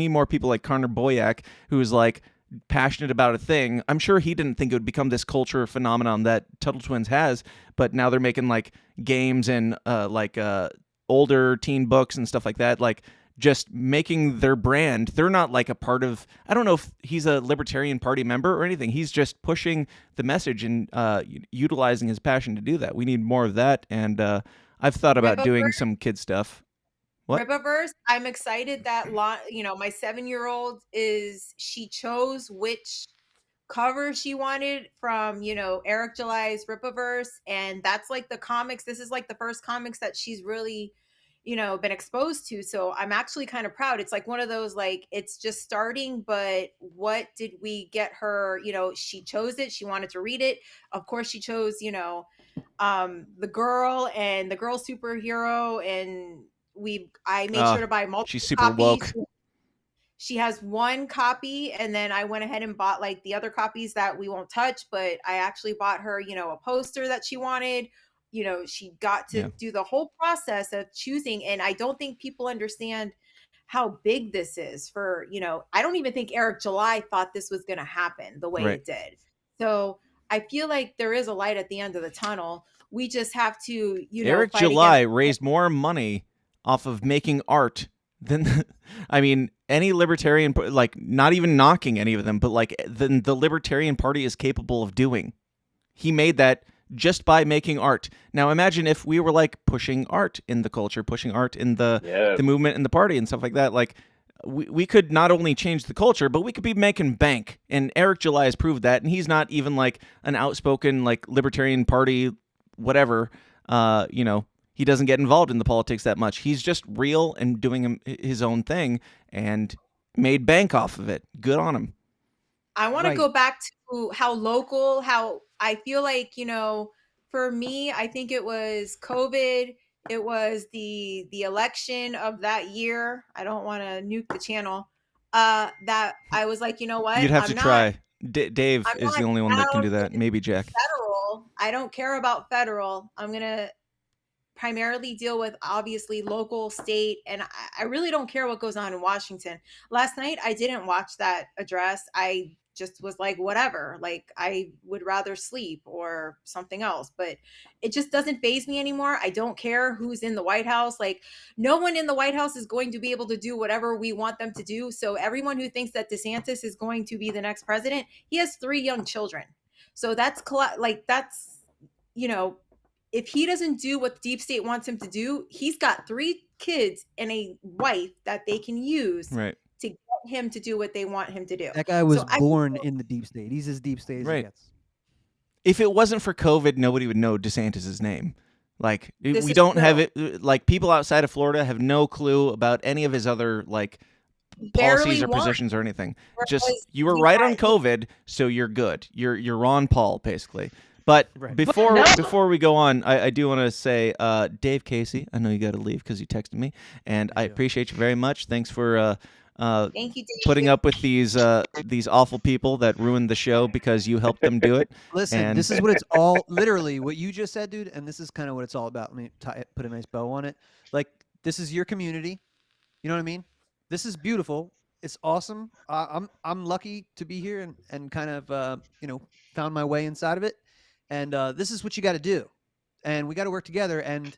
more people like Connor Boyack, who's like passionate about a thing. I'm sure he didn't think it would become this culture phenomenon that Tuttle Twins has, but now they're making like games and older teen books and stuff like that, like just making their brand. They're not like a part of, I don't know if he's a Libertarian Party member or anything. He's just pushing the message and utilizing his passion to do that. We need more of that, and I've thought about doing some kid stuff. What? Ripaverse, I'm excited that you know, my 7-year-old she chose which cover she wanted from, you know, Eric July's Ripaverse, and that's like the comics. This is like the first comics that she's really, you know, been exposed to. So I'm actually kind of proud. It's like one of those, like, it's just starting, but what did we get her? You know, she chose it. She wanted to read it. Of course, she chose, you know, the girl and the girl superhero, and I made sure to buy multiple she's super copies. woke. She has one copy, and then I went ahead and bought like the other copies that we won't touch, but I actually bought her, you know, a poster that she wanted. You know, she got to do the whole process of choosing, and I don't think people understand how big this is for, you know, I don't even think Eric July thought this was going to happen the way it did. So I feel like there is a light at the end of the tunnel. We just have to, you know, Eric July raised more money off of making art than, I mean, any libertarian, like, not even knocking any of them, but like the Libertarian Party is capable of doing. He made that just by making art. Now imagine if we were like pushing art in the culture, pushing art in the movement and the party and stuff like that. Like, we could not only change the culture, but we could be making bank. And Eric July has proved that. And he's not even like an outspoken like Libertarian Party, whatever. You know, he doesn't get involved in the politics that much. He's just real and doing his own thing and made bank off of it. Good on him. I want to go back to how local, how I feel like, you know, for me, I think it was COVID. It was the election of that year. I don't want to nuke the channel. That I was like, you know what? You'd have to try. Dave is the only one that can do that. Maybe Jack. Federal. I don't care about federal. I'm going to primarily deal with obviously local, state, and I really don't care what goes on in Washington. Last night, I didn't watch that address. I just was like, whatever, like I would rather sleep or something else, but it just doesn't faze me anymore. I don't care who's in the White House. Like, no one in the White House is going to be able to do whatever we want them to do. So everyone who thinks that DeSantis is going to be the next president, he has 3 young children. So that's you know, if he doesn't do what the deep state wants him to do, he's got 3 kids and a wife that they can use Right. to get him to do what they want him to do. That guy was So I born in the deep state. He's as deep state as Right. he gets. If it wasn't for COVID, nobody would know DeSantis's name. Like This we is don't have true. it. Like people outside of Florida have no clue about any of his other like barely policies or won. positions or anything. Just Whereas you were he right on had- COVID, so you're good. You're Ron Paul basically. But Right. before No. before we go on, I do want to say, Dave Casey, I know you got to leave because you texted me, and I do. appreciate you very much. Thanks for Thank you, Dave. putting up with these awful people that ruined the show because you helped them do it. Listen, And- this is what it's all literally what you just said, dude, and this is kind of what it's all about. Let me put a nice bow on it. Like, this is your community. You know what I mean? This is beautiful. It's awesome. I'm lucky to be here and kind of found my way inside of it. And this is what you got to do. And we got to work together. And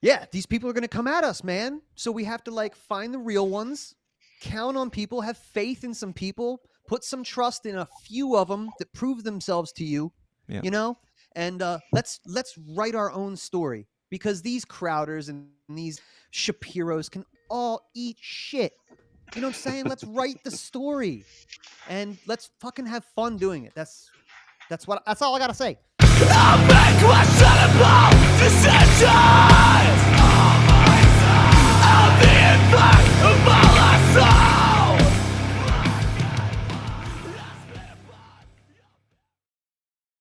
yeah, these people are going to come at us, man. So we have to like find the real ones, count on people, have faith in some people, put some trust in a few of them that prove themselves to you, Yeah. you know? And let's write our own story, because these Crowders and these Shapiros can all eat shit. You know what I'm saying? Let's write the story and let's fucking have fun doing it. That's all I got to say. I'll make questionable decisions.